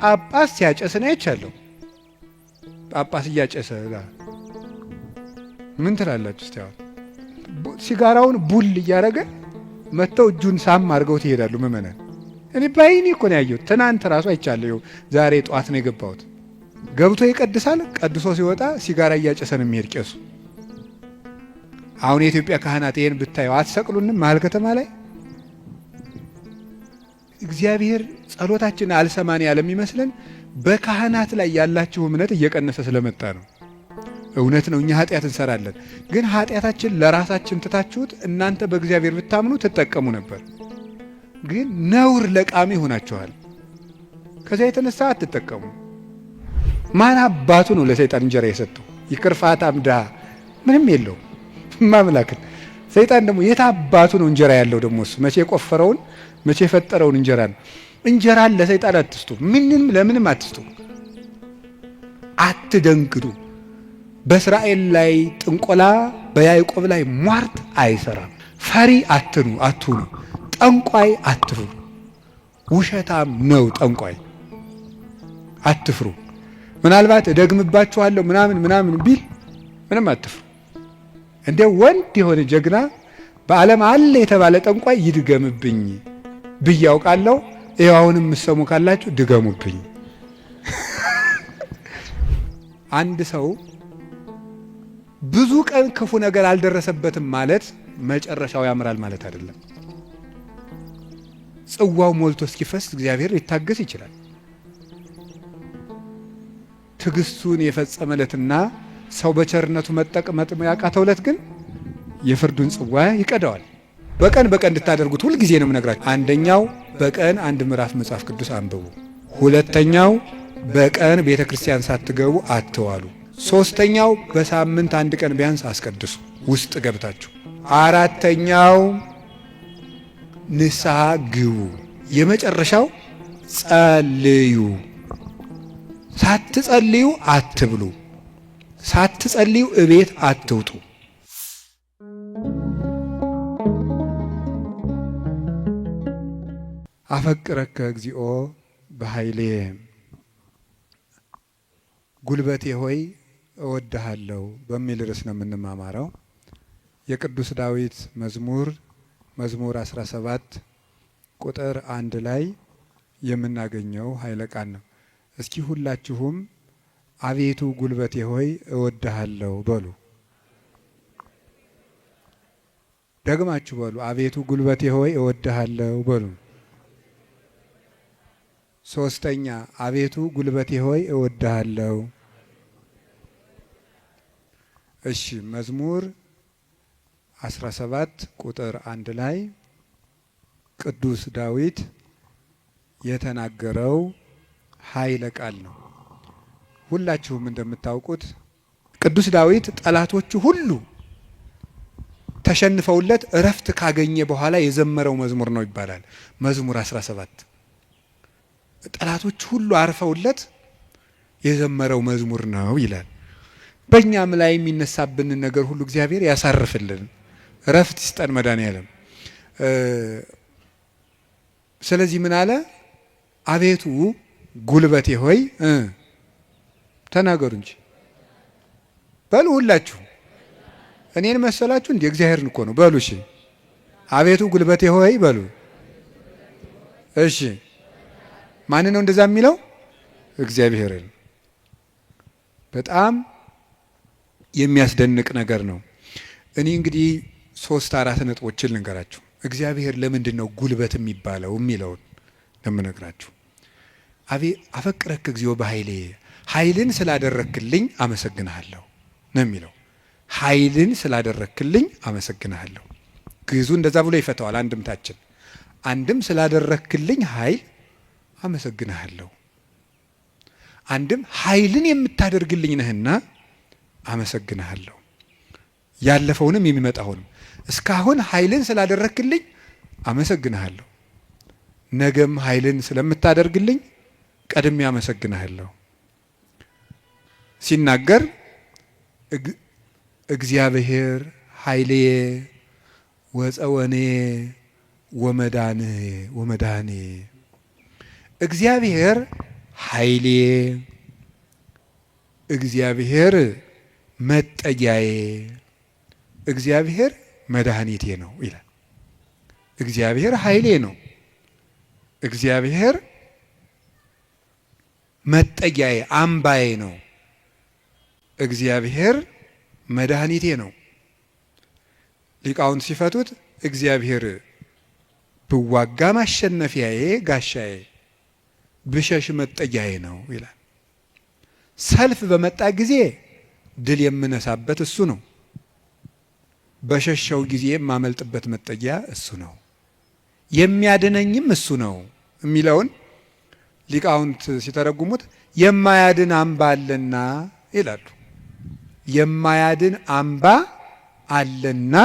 ጳጳስ ሲያጨስ ነው አይቻለሁ። ጳጳስ እያጨሰ ምን ትላላችሁ? እስቲ አሁን ሲጋራውን ቡል እያደረገ መጥተው እጁን ሳም አድርገው ይሄዳሉ ምእመናን። እኔ ባይኔ እኮ ነው ያየሁት። ትናንት ራሱ አይቻለሁ። ዛሬ ጧት ነው የገባሁት። ገብቶ ይቀድሳል። ቀድሶ ሲወጣ ሲጋራ እያጨሰ ነው የሚሄድ ቄሱ። አሁን የኢትዮጵያ ካህናት ይሄን ብታዩ አትሰቅሉንም? መሀል ከተማ ላይ እግዚአብሔር ጸሎታችን አልሰማን ያለ የሚመስለን በካህናት ላይ ያላችሁ እምነት እየቀነሰ ስለመጣ ነው። እውነት ነው፣ እኛ ኃጢአት እንሰራለን። ግን ኃጢአታችን ለራሳችን ትታችሁት እናንተ በእግዚአብሔር ብታምኑ ትጠቀሙ ነበር። ግን ነውር ለቃሚ ሆናችኋል። ከዚያ የተነሳ አትጠቀሙ። ማን አባቱ ነው ለሰይጣን እንጀራ የሰጠው? ይቅርፋት አምዳ ምንም የለው ማምላክን። ሰይጣን ደግሞ የት አባቱ ነው እንጀራ ያለው? ደግሞ እሱ መቼ የቆፈረውን መቼ የፈጠረውን እንጀራ ነው። እንጀራን ለሰይጣን አትስጡ። ምንም ለምንም አትስጡ። አትደንግዱ። በእስራኤል ላይ ጥንቆላ በያዕቆብ ላይ ሟርት አይሰራም። ፈሪ አትሁኑ። ጠንቋይ አትፍሩ። ውሸታም ነው ጠንቋይ። አትፍሩ። ምናልባት እደግምባችኋለሁ ምናምን ቢል ምንም አትፍሩ። እንደ ወንድ የሆነ ጀግና በዓለም አለ የተባለ ጠንቋይ ይድገምብኝ ብዬ ያውቃለሁ። ይኸው አሁንም የምትሰሙ ካላችሁ ድገሙብኝ። አንድ ሰው ብዙ ቀን ክፉ ነገር አልደረሰበትም ማለት መጨረሻው ያምራል ማለት አይደለም። ጽዋው ሞልቶ እስኪፈስ እግዚአብሔር ሊታገስ ይችላል። ትዕግስቱን የፈጸመለትና ሰው በቸርነቱ መጠቅመጥ ያቃተውለት ግን የፍርዱን ጽዋ ይቀዳዋል። በቀን እንድታደርጉት ሁል ጊዜ ነው የምነግራችሁ። አንደኛው በቀን አንድ ምዕራፍ መጽሐፍ ቅዱስ አንብቡ። ሁለተኛው በቀን ቤተ ክርስቲያን ሳትገቡ አትዋሉ። ሶስተኛው በሳምንት አንድ ቀን ቢያንስ አስቀድሱ ውስጥ ገብታችሁ። አራተኛው ንስሐ ግቡ። የመጨረሻው ጸልዩ። ሳትጸልዩ አትብሉ። ሳትጸልዩ እቤት አትውጡ። አፈቅረከ እግዚኦ በኃይሌ፣ ጉልበቴ ሆይ እወድሃለሁ በሚል ርዕስ ነው የምንማማረው። የቅዱስ ዳዊት መዝሙር 17 ቁጥር 1 ላይ የምናገኘው ኃይለ ቃል ነው። እስኪ ሁላችሁም አቤቱ ጉልበቴ ሆይ እወድሃለሁ በሉ። ደግማችሁ በሉ። አቤቱ ጉልበቴ ሆይ እወድሃለሁ በሉ። ሶስተኛ አቤቱ ጉልበቴ ሆይ እወድሃለሁ። እሺ፣ መዝሙር 17 ቁጥር 1 ላይ ቅዱስ ዳዊት የተናገረው ኃይለ ቃል ነው። ሁላችሁም እንደምታውቁት ቅዱስ ዳዊት ጠላቶቹ ሁሉ ተሸንፈውለት እረፍት ካገኘ በኋላ የዘመረው መዝሙር ነው ይባላል። መዝሙር 17 ጠላቶቹ ሁሉ አርፈውለት የዘመረው መዝሙር ነው ይላል። በእኛም ላይ የሚነሳብንን ነገር ሁሉ እግዚአብሔር ያሳርፍልን፣ እረፍት ይስጠን መድኃኔዓለም። ስለዚህ ምን አለ? አቤቱ ጉልበቴ ሆይ ተናገሩ እንጂ በሉ። ሁላችሁ እኔን መሰላችሁ እንዴ? እግዚአብሔርን እኮ ነው በሉ። እሺ፣ አቤቱ ጉልበቴ ሆይ በሉ። እሺ፣ ማን ነው እንደዛ የሚለው? እግዚአብሔርን። በጣም የሚያስደንቅ ነገር ነው። እኔ እንግዲህ 3-4 ነጥቦችን ልንገራችሁ። እግዚአብሔር ለምንድን ነው ጉልበት የሚባለው የሚለውን ለምነግራችሁ። አፈቅረክ እግዚኦ በኃይሌ፣ ኃይልን ስላደረክልኝ አመሰግንሃለሁ ነው የሚለው። ኃይልን ስላደረክልኝ አመሰግንሃለሁ። ግዙ እንደዛ ብሎ ይፈታዋል አንድምታችን። አንድም ስላደረክልኝ ኃይል አመሰግንሃለሁ፣ አንድም ኃይልን የምታደርግልኝ ነህና አመሰግንሃለሁ። ያለፈውንም የሚመጣውንም እስካሁን ኃይልን ስላደረክልኝ አመሰግንሃለሁ፣ ነገም ኃይልን ስለምታደርግልኝ ቀድሜ አመሰግንሃለሁ። ሲናገር እግዚአብሔር ኃይልየ ወፀወኔ ወመዳኔ፣ እግዚአብሔር ኃይሌ፣ እግዚአብሔር መጠጊያዬ፣ እግዚአብሔር መድኃኒቴ ነው ይላል። እግዚአብሔር ኃይሌ ነው፣ እግዚአብሔር መጠጊያዬ አምባዬ ነው፣ እግዚአብሔር መድኃኒቴ ነው። ሊቃውንት ሲፈቱት እግዚአብሔር ብዋጋ ማሸነፊያዬ ጋሻዬ፣ ብሸሽ መጠጊያዬ ነው ይላል። ሰልፍ በመጣ ጊዜ ድል የምነሳበት እሱ ነው። በሸሸው ጊዜ የማመልጥበት መጠጊያ እሱ ነው። የሚያድነኝም እሱ ነው የሚለውን ሊቃውንት ሲተረጉሙት የማያድን አምባ አለና ይላሉ። የማያድን አምባ አለና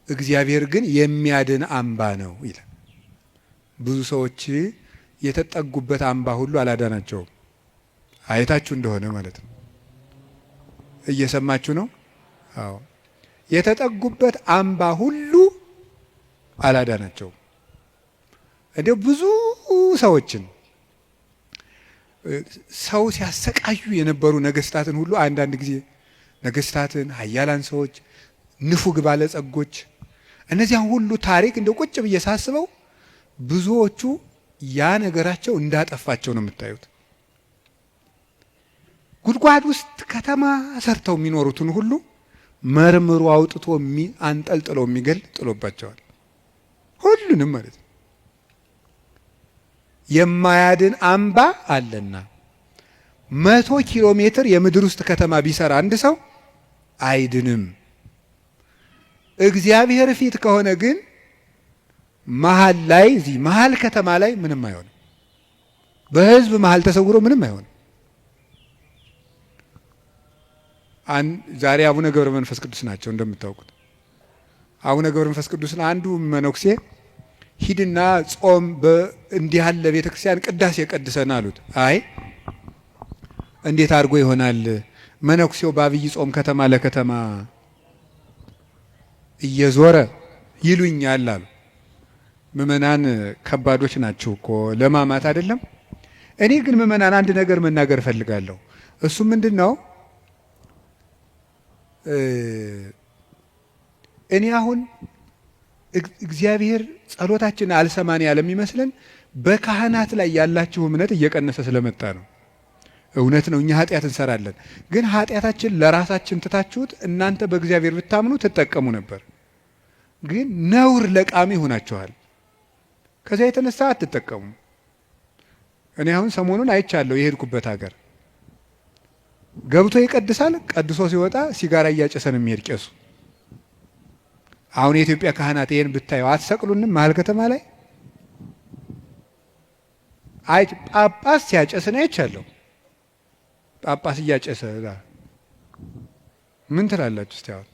እግዚአብሔር ግን የሚያድን አምባ ነው ይላል። ብዙ ሰዎች የተጠጉበት አምባ ሁሉ አላዳናቸውም። አይታችሁ እንደሆነ ማለት ነው። እየሰማችሁ ነው? አዎ። የተጠጉበት አምባ ሁሉ አላዳናቸውም። እንዲያው ብዙ ሰዎችን ሰው ሲያሰቃዩ የነበሩ ነገስታትን ሁሉ አንዳንድ ጊዜ ነገስታትን፣ ኃያላን ሰዎች፣ ንፉግ ባለጸጎች እነዚያን ሁሉ ታሪክ እንደው ቁጭ ብዬ ሳስበው ብዙዎቹ ያ ነገራቸው እንዳጠፋቸው ነው የምታዩት። ጉድጓድ ውስጥ ከተማ ሰርተው የሚኖሩትን ሁሉ መርምሮ አውጥቶ አንጠልጥሎ የሚገል ጥሎባቸዋል። ሁሉንም ማለት ነው። የማያድን አምባ አለና 100 ኪሎ ሜትር የምድር ውስጥ ከተማ ቢሰራ አንድ ሰው አይድንም። እግዚአብሔር ፊት ከሆነ ግን መሀል ላይ እዚህ መሀል ከተማ ላይ ምንም አይሆንም። በህዝብ መሀል ተሰውሮ ምንም አይሆንም። ዛሬ አቡነ ገብረ መንፈስ ቅዱስ ናቸው እንደምታውቁት። አቡነ ገብረ መንፈስ ቅዱስን አንዱ መነኩሴ ሂድና ጾም እንዲህ ያለ ቤተ ክርስቲያን ቅዳሴ ቀድሰን አሉት። አይ እንዴት አድርጎ ይሆናል? መነኩሴው በአብይ ጾም ከተማ ለከተማ እየዞረ ይሉኛል አሉ። ምእመናን ከባዶች ናቸው እኮ ለማማት አይደለም። እኔ ግን ምእመናን አንድ ነገር መናገር እፈልጋለሁ። እሱ ምንድን ነው? እኔ አሁን እግዚአብሔር ጸሎታችን አልሰማን ያለ የሚመስለን በካህናት ላይ ያላችሁ እምነት እየቀነሰ ስለመጣ ነው። እውነት ነው፣ እኛ ኃጢአት እንሰራለን። ግን ኃጢአታችን ለራሳችን ትታችሁት እናንተ በእግዚአብሔር ብታምኑ ትጠቀሙ ነበር። ግን ነውር ለቃሚ ሆናችኋል። ከዚያ የተነሳ አትጠቀሙ። እኔ አሁን ሰሞኑን አይቻለሁ። የሄድኩበት ሀገር ገብቶ ይቀድሳል፣ ቀድሶ ሲወጣ ሲጋራ እያጨሰን የሚሄድ ቄሱ። አሁን የኢትዮጵያ ካህናት ይሄን ብታየው አትሰቅሉንም? መሀል ከተማ ላይ አይ ጳጳስ ሲያጨስ ነው አይቻለሁ። ጳጳስ እያጨሰ ምን ትላላችሁ እስቲ? አሁን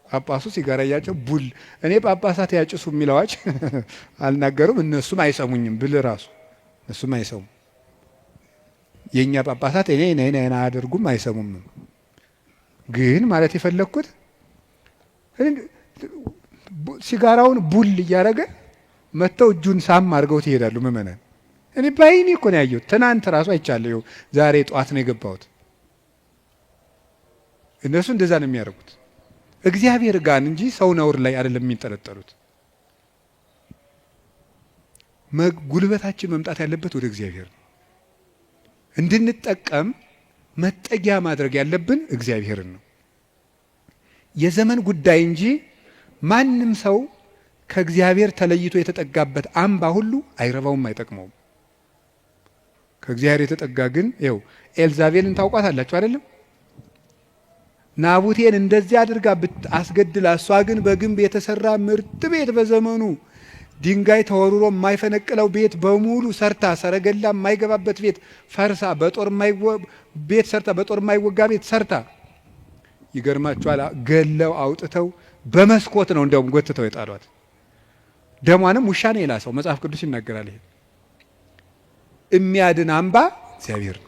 ጳጳሱ ሲጋራ እያጨሰ ቡል እኔ ጳጳሳት ያጭሱ የሚለዋች አልናገሩም። እነሱም አይሰሙኝም ብል ራሱ እነሱም አይሰሙም። የኛ ጳጳሳት እኔ አያደርጉም አይሰሙም። ግን ማለት የፈለኩት ሲጋራውን ቡል እያደረገ መተው እጁን ሳም አድርገው ይሄዳሉ ምእመናን። እኔ ባይኔ እኮ ነው ያየሁት። ትናንት ራሱ አይቻለሁ። ዛሬ ጠዋት ነው የገባሁት። እነሱ እንደዛ ነው የሚያደርጉት። እግዚአብሔር ጋር እንጂ ሰው ነውር ላይ አይደለም የሚንጠለጠሉት። ጉልበታችን መምጣት ያለበት ወደ እግዚአብሔር ነው። እንድንጠቀም መጠጊያ ማድረግ ያለብን እግዚአብሔርን ነው። የዘመን ጉዳይ እንጂ ማንም ሰው ከእግዚአብሔር ተለይቶ የተጠጋበት አምባ ሁሉ አይረባውም፣ አይጠቅመውም። ከእግዚአብሔር የተጠጋ ግን ይኸው ኤልዛቤልን ታውቋታላችሁ አይደለም? ናቡቴን እንደዚህ አድርጋ አስገድላ፣ እሷ ግን በግንብ የተሰራ ምርጥ ቤት በዘመኑ ድንጋይ ተወርሮ የማይፈነቅለው ቤት በሙሉ ሰርታ፣ ሰረገላ የማይገባበት ቤት ፈርሳ፣ በጦር የማይወጋ ቤት ሰርታ፣ ይገርማችኋል፣ ገለው አውጥተው በመስኮት ነው እንደውም ጎትተው የጣሏት። ደሟንም ውሻ ነው የላሰው። መጽሐፍ ቅዱስ ይናገራል። ይሄ የሚያድን አምባ እግዚአብሔር ነው።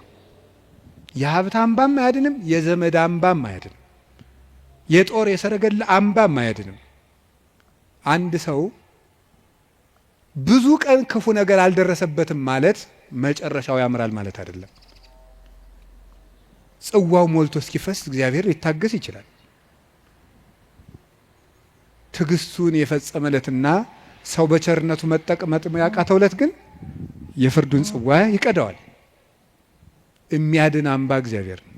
የሀብት አምባም አያድንም፣ የዘመድ አምባም አያድንም፣ የጦር የሰረገላ አምባም አያድንም። አንድ ሰው ብዙ ቀን ክፉ ነገር አልደረሰበትም ማለት መጨረሻው ያምራል ማለት አይደለም። ጽዋው ሞልቶ እስኪፈስ እግዚአብሔር ሊታገስ ይችላል። ትዕግስቱን የፈጸመለትና ሰው በቸርነቱ መጠቅመጥ ያቃተውለት ግን የፍርዱን ጽዋ ይቀዳዋል። የሚያድን አምባ እግዚአብሔር ነው።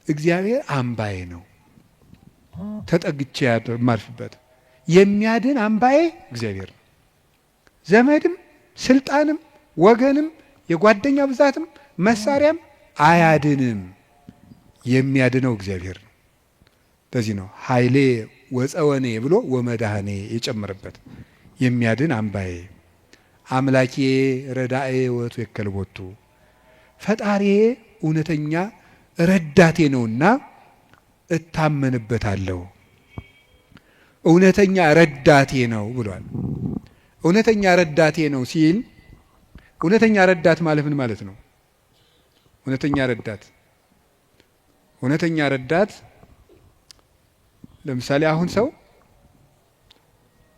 እግዚአብሔር አምባዬ ነው፣ ተጠግቼ የማልፍበት የሚያድን አምባዬ እግዚአብሔር ነው። ዘመድም ስልጣንም ወገንም የጓደኛ ብዛትም መሳሪያም አያድንም። የሚያድነው እግዚአብሔር ነው። ለዚህ ነው ኃይሌ ወፀወኔ ብሎ ወመድኃኔ የጨመረበት። የሚያድን አምባዬ አምላኬ ረዳኤ ወቱ የከልቦቱ ፈጣሪዬ እውነተኛ ረዳቴ ነውና እታመንበታለሁ። እውነተኛ ረዳቴ ነው ብሏል። እውነተኛ ረዳቴ ነው ሲል እውነተኛ ረዳት ማለት ምን ማለት ነው? እውነተኛ ረዳት ለምሳሌ አሁን ሰው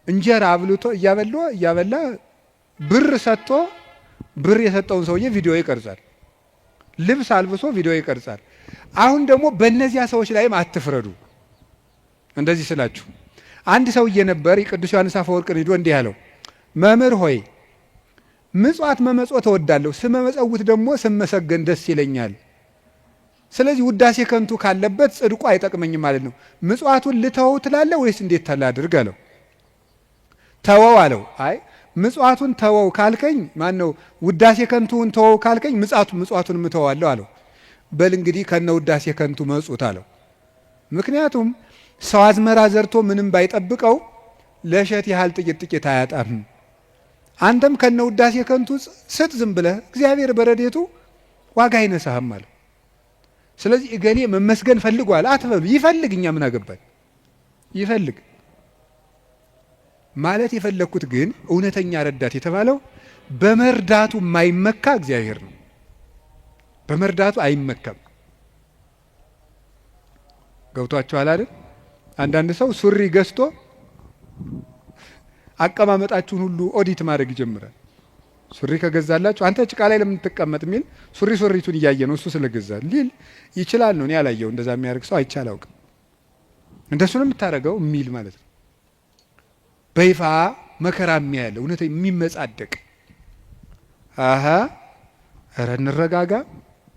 እንጀራ አብልቶ እያበላ ብር ሰጥቶ ብር የሰጠውን ሰውዬ ቪዲዮ ይቀርጻል። ልብስ አልብሶ ቪዲዮ ይቀርጻል። አሁን ደግሞ በእነዚያ ሰዎች ላይም አትፍረዱ። እንደዚህ ስላችሁ አንድ ሰውዬ ነበር ቅዱስ ዮሐንስ አፈወርቅን ሂዶ እንዲህ ያለው፣ መምህር ሆይ ምጽዋት መመጽወት እወዳለሁ፣ ስመመጸውት ደግሞ ስመሰገን ደስ ይለኛል። ስለዚህ ውዳሴ ከንቱ ካለበት ጽድቁ አይጠቅመኝም ማለት ነው። ምጽዋቱን ልተወው ትላለህ ወይስ እንዴት ታላድርግ አለው። ተወው አለው። አይ ምጽዋቱን ተወው ካልከኝ ማነው ውዳሴ ከንቱን ተወው ካልከኝ ምጽዋቱን ምተዋለሁ አለው። በል እንግዲህ ከነ ውዳሴ ከንቱ መጹት አለው። ምክንያቱም ሰው አዝመራ ዘርቶ ምንም ባይጠብቀው ለእሸት ያህል ጥቂት ጥቂት አያጣም። አንተም ከነ ውዳሴ ከንቱ ስጥ ዝም ብለህ እግዚአብሔር በረዴቱ ዋጋ አይነሳህም አለው። ስለዚህ እገሌ መመስገን ፈልጓል አትበሉ። ይፈልግ፣ እኛ ምን አገባን? ይፈልግ ማለት የፈለግኩት ግን እውነተኛ ረዳት የተባለው በመርዳቱ የማይመካ እግዚአብሔር ነው። በመርዳቱ አይመካም። ገብቷችኋል አይደል? አንዳንድ ሰው ሱሪ ገዝቶ አቀማመጣችሁን ሁሉ ኦዲት ማድረግ ይጀምራል። ሱሪ ከገዛላችሁ አንተ ጭቃ ላይ ለምን ትቀመጥ የሚል ሱሪቱን እያየ ነው እሱ ስለገዛል ሊል ይችላል ነው። እኔ ያላየው እንደዛ የሚያደርግ ሰው አይቼ አላውቅም። እንደሱ ነው የምታደርገው የሚል ማለት ነው። በይፋ መከራ የሚያለ እውነት የሚመጻደቅ ኧረ እንረጋጋ።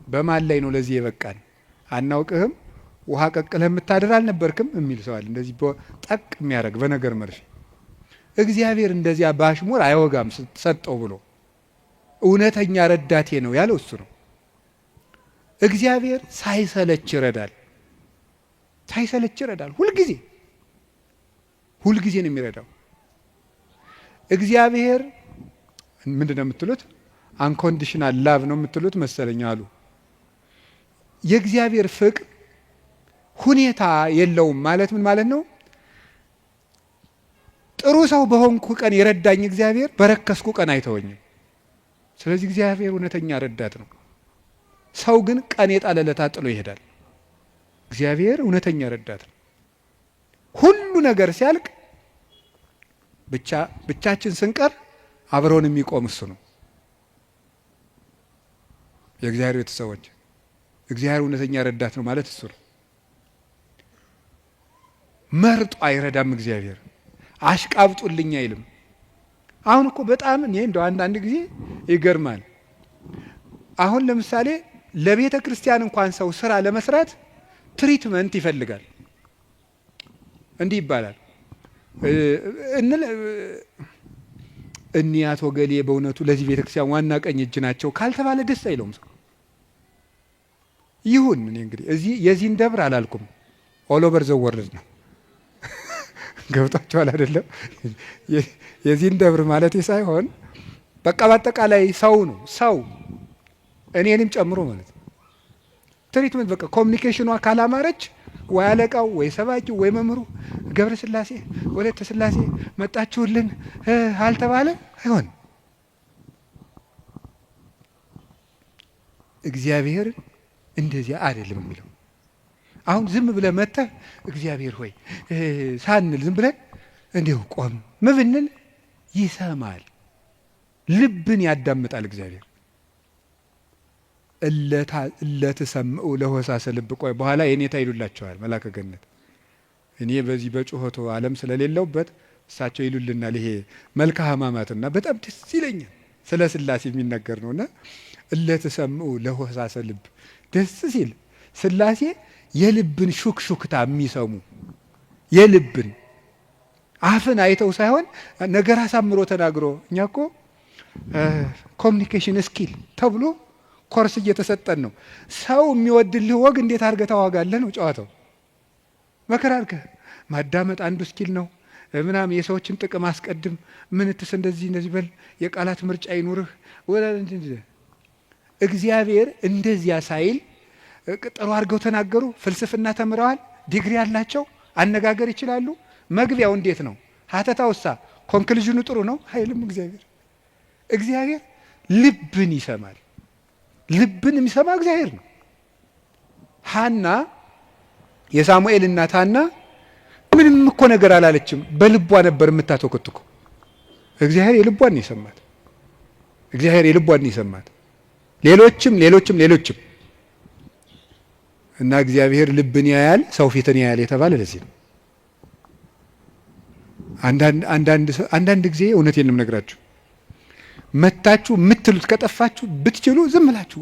በማን ላይ ነው ለዚህ የበቃን? አናውቅህም፣ ውሃ ቀቅለህ የምታድር አልነበርክም የሚል ሰዋል። እንደዚህ ጠቅ የሚያደርግ በነገር መርፌ። እግዚአብሔር እንደዚያ ባሽሙር አይወጋም ሰጠው ብሎ እውነተኛ ረዳቴ ነው ያለው እሱ ነው። እግዚአብሔር ሳይሰለች ይረዳል። ሁልጊዜ ነው የሚረዳው። እግዚአብሔር ምንድን ነው የምትሉት? አንኮንዲሽናል ላቭ ነው የምትሉት መሰለኝ አሉ። የእግዚአብሔር ፍቅር ሁኔታ የለውም ማለት ምን ማለት ነው? ጥሩ ሰው በሆንኩ ቀን የረዳኝ እግዚአብሔር በረከስኩ ቀን አይተወኝም። ስለዚህ እግዚአብሔር እውነተኛ ረዳት ነው። ሰው ግን ቀን የጣለለታ ጥሎ ይሄዳል። እግዚአብሔር እውነተኛ ረዳት ነው። ሁሉ ነገር ሲያልቅ ብቻችን ስንቀር አብረውን የሚቆም እሱ ነው። የእግዚአብሔር ቤተሰቦች እግዚአብሔር እውነተኛ ረዳት ነው ማለት እሱ ነው። መርጦ አይረዳም። እግዚአብሔር አሽቃብጡልኝ አይልም። አሁን እኮ በጣም እኔ እንደው አንዳንድ ጊዜ ይገርማል። አሁን ለምሳሌ ለቤተ ክርስቲያን እንኳን ሰው ስራ ለመስራት ትሪትመንት ይፈልጋል። እንዲህ ይባላል እኒህ አቶ ገሌ በእውነቱ ለዚህ ቤተ ክርስቲያን ዋና ቀኝ እጅ ናቸው ካልተባለ ደስ አይለውም ሰው። ይሁን እኔ እንግዲህ እዚህ የዚህን ደብር አላልኩም፣ ኦል ኦቨር ዘ ወርልድ ነው። ገብቷቸዋል አይደለም? የዚህን ደብር ማለት ሳይሆን በቃ በአጠቃላይ ሰው ነው። ሰው እኔንም ጨምሮ ማለት ነው። ትሪትመንት በቃ ኮሚኒኬሽኗ ካላማረች ወይ አለቃው ወይ ሰባኪው ወይ መምህሩ ገብረ ስላሴ ወለተ ስላሴ መጣችሁልን አልተባለ አይሆን። እግዚአብሔር እንደዚያ አይደለም የሚለው። አሁን ዝም ብለህ መጥተህ እግዚአብሔር ሆይ ሳንል ዝም ብለን እንዲሁ ቆም ብንል ይሰማል፣ ልብን ያዳምጣል እግዚአብሔር። እለትሰምዑ ለሆሳሰ ልብ። ቆይ በኋላ የኔታ ይሉላቸዋል መላከ ገነት። እኔ በዚህ በጩኸቱ ዓለም ስለሌለውበት እሳቸው ይሉልናል። ይሄ መልካ ሕማማትና በጣም ደስ ይለኛል። ስለ ሥላሴ የሚነገር ነውና እለትሰምዑ ለሆሳሰ ልብ። ደስ ሲል ሥላሴ የልብን ሹክሹክታ የሚሰሙ የልብን አፍን አይተው ሳይሆን ነገር አሳምሮ ተናግሮ። እኛ እኮ ኮሚኒኬሽን ስኪል ተብሎ ኮርስ እየተሰጠን ነው። ሰው የሚወድልህ ወግ እንዴት አድርገህ ታዋጋለህ ነው ጨዋታው። መከራ አድርገህ ማዳመጥ አንዱ ስኪል ነው ምናምን። የሰዎችን ጥቅም አስቀድም፣ ምንትስ እንደዚህ በል፣ የቃላት ምርጫ ይኑርህ። እግዚአብሔር እንደዚያ ሳይል ጥሩ አድርገው ተናገሩ። ፍልስፍና ተምረዋል፣ ዲግሪ ያላቸው አነጋገር ይችላሉ። መግቢያው እንዴት ነው? ሀተታውሳ ኮንክሉዥኑ ጥሩ ነው አይልም። እግዚአብሔር ልብን ይሰማል። ልብን የሚሰማ እግዚአብሔር ነው። ሐና የሳሙኤል እናት ሐና ምንም እኮ ነገር አላለችም። በልቧ ነበር የምታተኮትኩ። እግዚአብሔር የልቧን ይሰማት። እግዚአብሔር የልቧን ይሰማት። ሌሎችም እና እግዚአብሔር ልብን ያያል፣ ሰው ፊትን ያያል የተባለ ለዚህ ነው። አንዳንድ ጊዜ እውነቴን ነው የምነግራችሁ፣ መታችሁ የምትሉት ከጠፋችሁ ብትችሉ ዝም ብላችሁ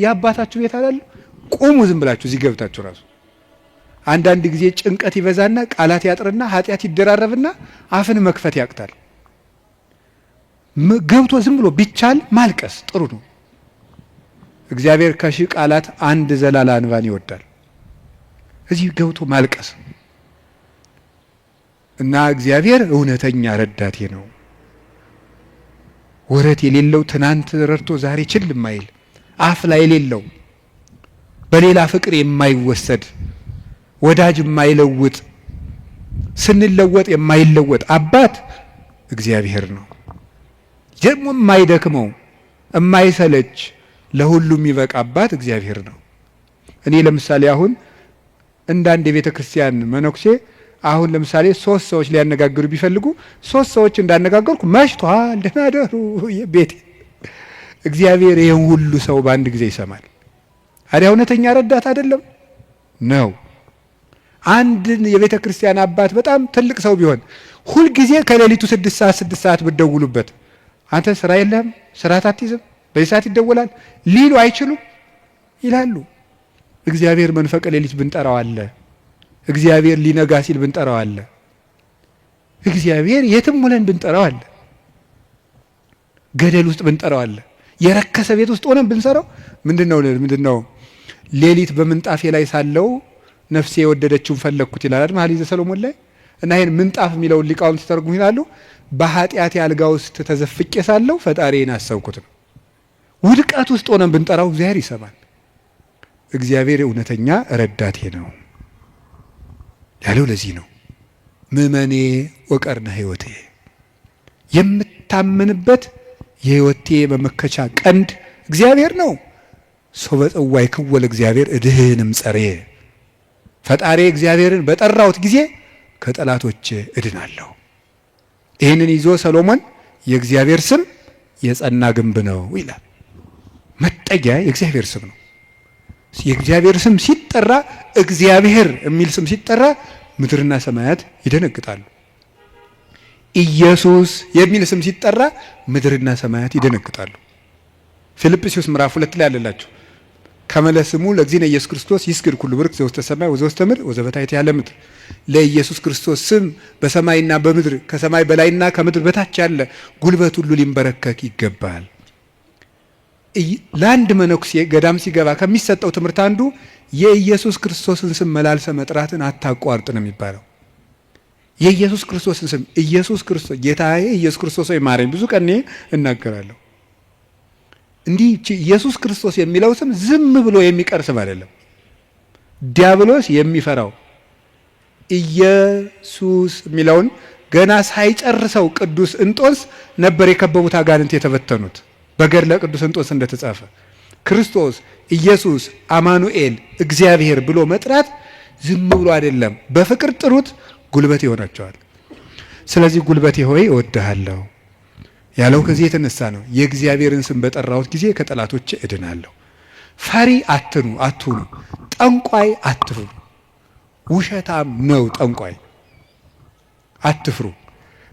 የአባታችሁ ቤት አላለ ቁሙ፣ ዝም ብላችሁ እዚህ ገብታችሁ ራሱ አንዳንድ ጊዜ ጭንቀት ይበዛና ቃላት ያጥርና ኃጢአት ይደራረብና አፍን መክፈት ያቅታል። ገብቶ ዝም ብሎ ቢቻል ማልቀስ ጥሩ ነው። እግዚአብሔር ከሺህ ቃላት አንድ ዘላላ እንባን ይወዳል። እዚህ ገብቶ ማልቀስ እና እግዚአብሔር እውነተኛ ረዳቴ ነው። ወረት የሌለው ትናንት ረድቶ ዛሬ ችል የማይል አፍ ላይ የሌለው በሌላ ፍቅር የማይወሰድ ወዳጅ የማይለውጥ ስንለወጥ የማይለወጥ አባት እግዚአብሔር ነው። ደግሞ የማይደክመው የማይሰለች ለሁሉም ይበቃ አባት እግዚአብሔር ነው። እኔ ለምሳሌ አሁን እንዳንድ የቤተ ክርስቲያን መነኩሴ አሁን ለምሳሌ 3 ሰዎች ሊያነጋግሩ ቢፈልጉ 3 ሰዎች እንዳነጋገርኩ መሽቷል ደህና ደሩ ቤቴ። እግዚአብሔር ይሄን ሁሉ ሰው በአንድ ጊዜ ይሰማል። አዲያ እውነተኛ ረዳት አይደለም ነው። አንድን የቤተ ክርስቲያን አባት በጣም ትልቅ ሰው ቢሆን ሁል ጊዜ ከሌሊቱ 6 ሰዓት ብትደውሉበት አንተ ስራ የለህም ስራ አትይዝም በዚህ ሰዓት ይደወላል ሊሉ አይችሉም ይላሉ። እግዚአብሔር መንፈቀ ሌሊት ብንጠራው አለ። እግዚአብሔር ሊነጋ ሲል ብንጠራው አለ። እግዚአብሔር የትም ሆነን ብንጠራው አለ። ገደል ውስጥ ብንጠራው አለ። የረከሰ ቤት ውስጥ ሆነን ብንሰራው ምንድነው ሌሊት በምንጣፌ ላይ ሳለው ነፍሴ የወደደችውን ፈለግኩት ይላል መኃልየ ሰሎሞን ላይ። እና ይሄን ምንጣፍ የሚለውን ሊቃውንት ሲተረጉሙ ይላሉ በኃጢአት አልጋ ውስጥ ተዘፍቄ ሳለው ፈጣሪዬን አሰብኩት ነው። ውድቀት ውስጥ ሆነን ብንጠራው እግዚአብሔር ይሰማል። እግዚአብሔር እውነተኛ ረዳቴ ነው ያለው ለዚህ ነው። ምእመኔ ወቀርነ ሕይወቴ፣ የምታምንበት የሕይወቴ መመከቻ ቀንድ እግዚአብሔር ነው። ሰው በጽዋይ ክወል እግዚአብሔር እድህንም ጸሬ፣ ፈጣሪ እግዚአብሔርን በጠራሁት ጊዜ ከጠላቶች እድናለሁ። ይህንን ይዞ ሰሎሞን የእግዚአብሔር ስም የጸና ግንብ ነው ይላል። መጠጊያ የእግዚአብሔር ስም ነው። የእግዚአብሔር ስም ሲጠራ እግዚአብሔር የሚል ስም ሲጠራ ምድርና ሰማያት ይደነግጣሉ። ኢየሱስ የሚል ስም ሲጠራ ምድርና ሰማያት ይደነግጣሉ። ፊልጵስዩስ ምዕራፍ 2 ላይ ያለላችሁ ከመለስሙ ለእግዚእነ ኢየሱስ ክርስቶስ ይስግድ ኩሉ ብርክ ዘውስተ ሰማይ ወዘውስተ ምድር ወዘበታሕት ያለ ምድር። ለኢየሱስ ክርስቶስ ስም በሰማይና በምድር ከሰማይ በላይና ከምድር በታች ያለ ጉልበት ሁሉ ሊንበረከክ ይገባል። ለአንድ መነኩሴ ገዳም ሲገባ ከሚሰጠው ትምህርት አንዱ የኢየሱስ ክርስቶስን ስም መላልሰ መጥራትን አታቋርጥ ነው የሚባለው። የኢየሱስ ክርስቶስን ስም ኢየሱስ ክርስቶስ ጌታዬ ኢየሱስ ክርስቶስ ሆይ ማረኝ ብዙ ቀን እናገራለሁ። እንዲህ ኢየሱስ ክርስቶስ የሚለው ስም ዝም ብሎ የሚቀር ስም አይደለም። ዲያብሎስ የሚፈራው ኢየሱስ የሚለውን ገና ሳይጨርሰው ቅዱስ እንጦንስ ነበር የከበቡት አጋንንት የተበተኑት። በገድለ ቅዱስ እንጦንስ እንደተጻፈ ክርስቶስ ኢየሱስ አማኑኤል እግዚአብሔር ብሎ መጥራት ዝም ብሎ አይደለም። በፍቅር ጥሩት፣ ጉልበት ይሆናቸዋል። ስለዚህ ጉልበቴ ሆይ እወድሃለሁ ያለው ከዚህ የተነሳ ነው። የእግዚአብሔርን ስም በጠራሁት ጊዜ ከጠላቶቼ እድናለሁ። ፈሪ አትሁኑ፣ ጠንቋይ አትፍሩ። ውሸታም ነው ጠንቋይ፣ አትፍሩ።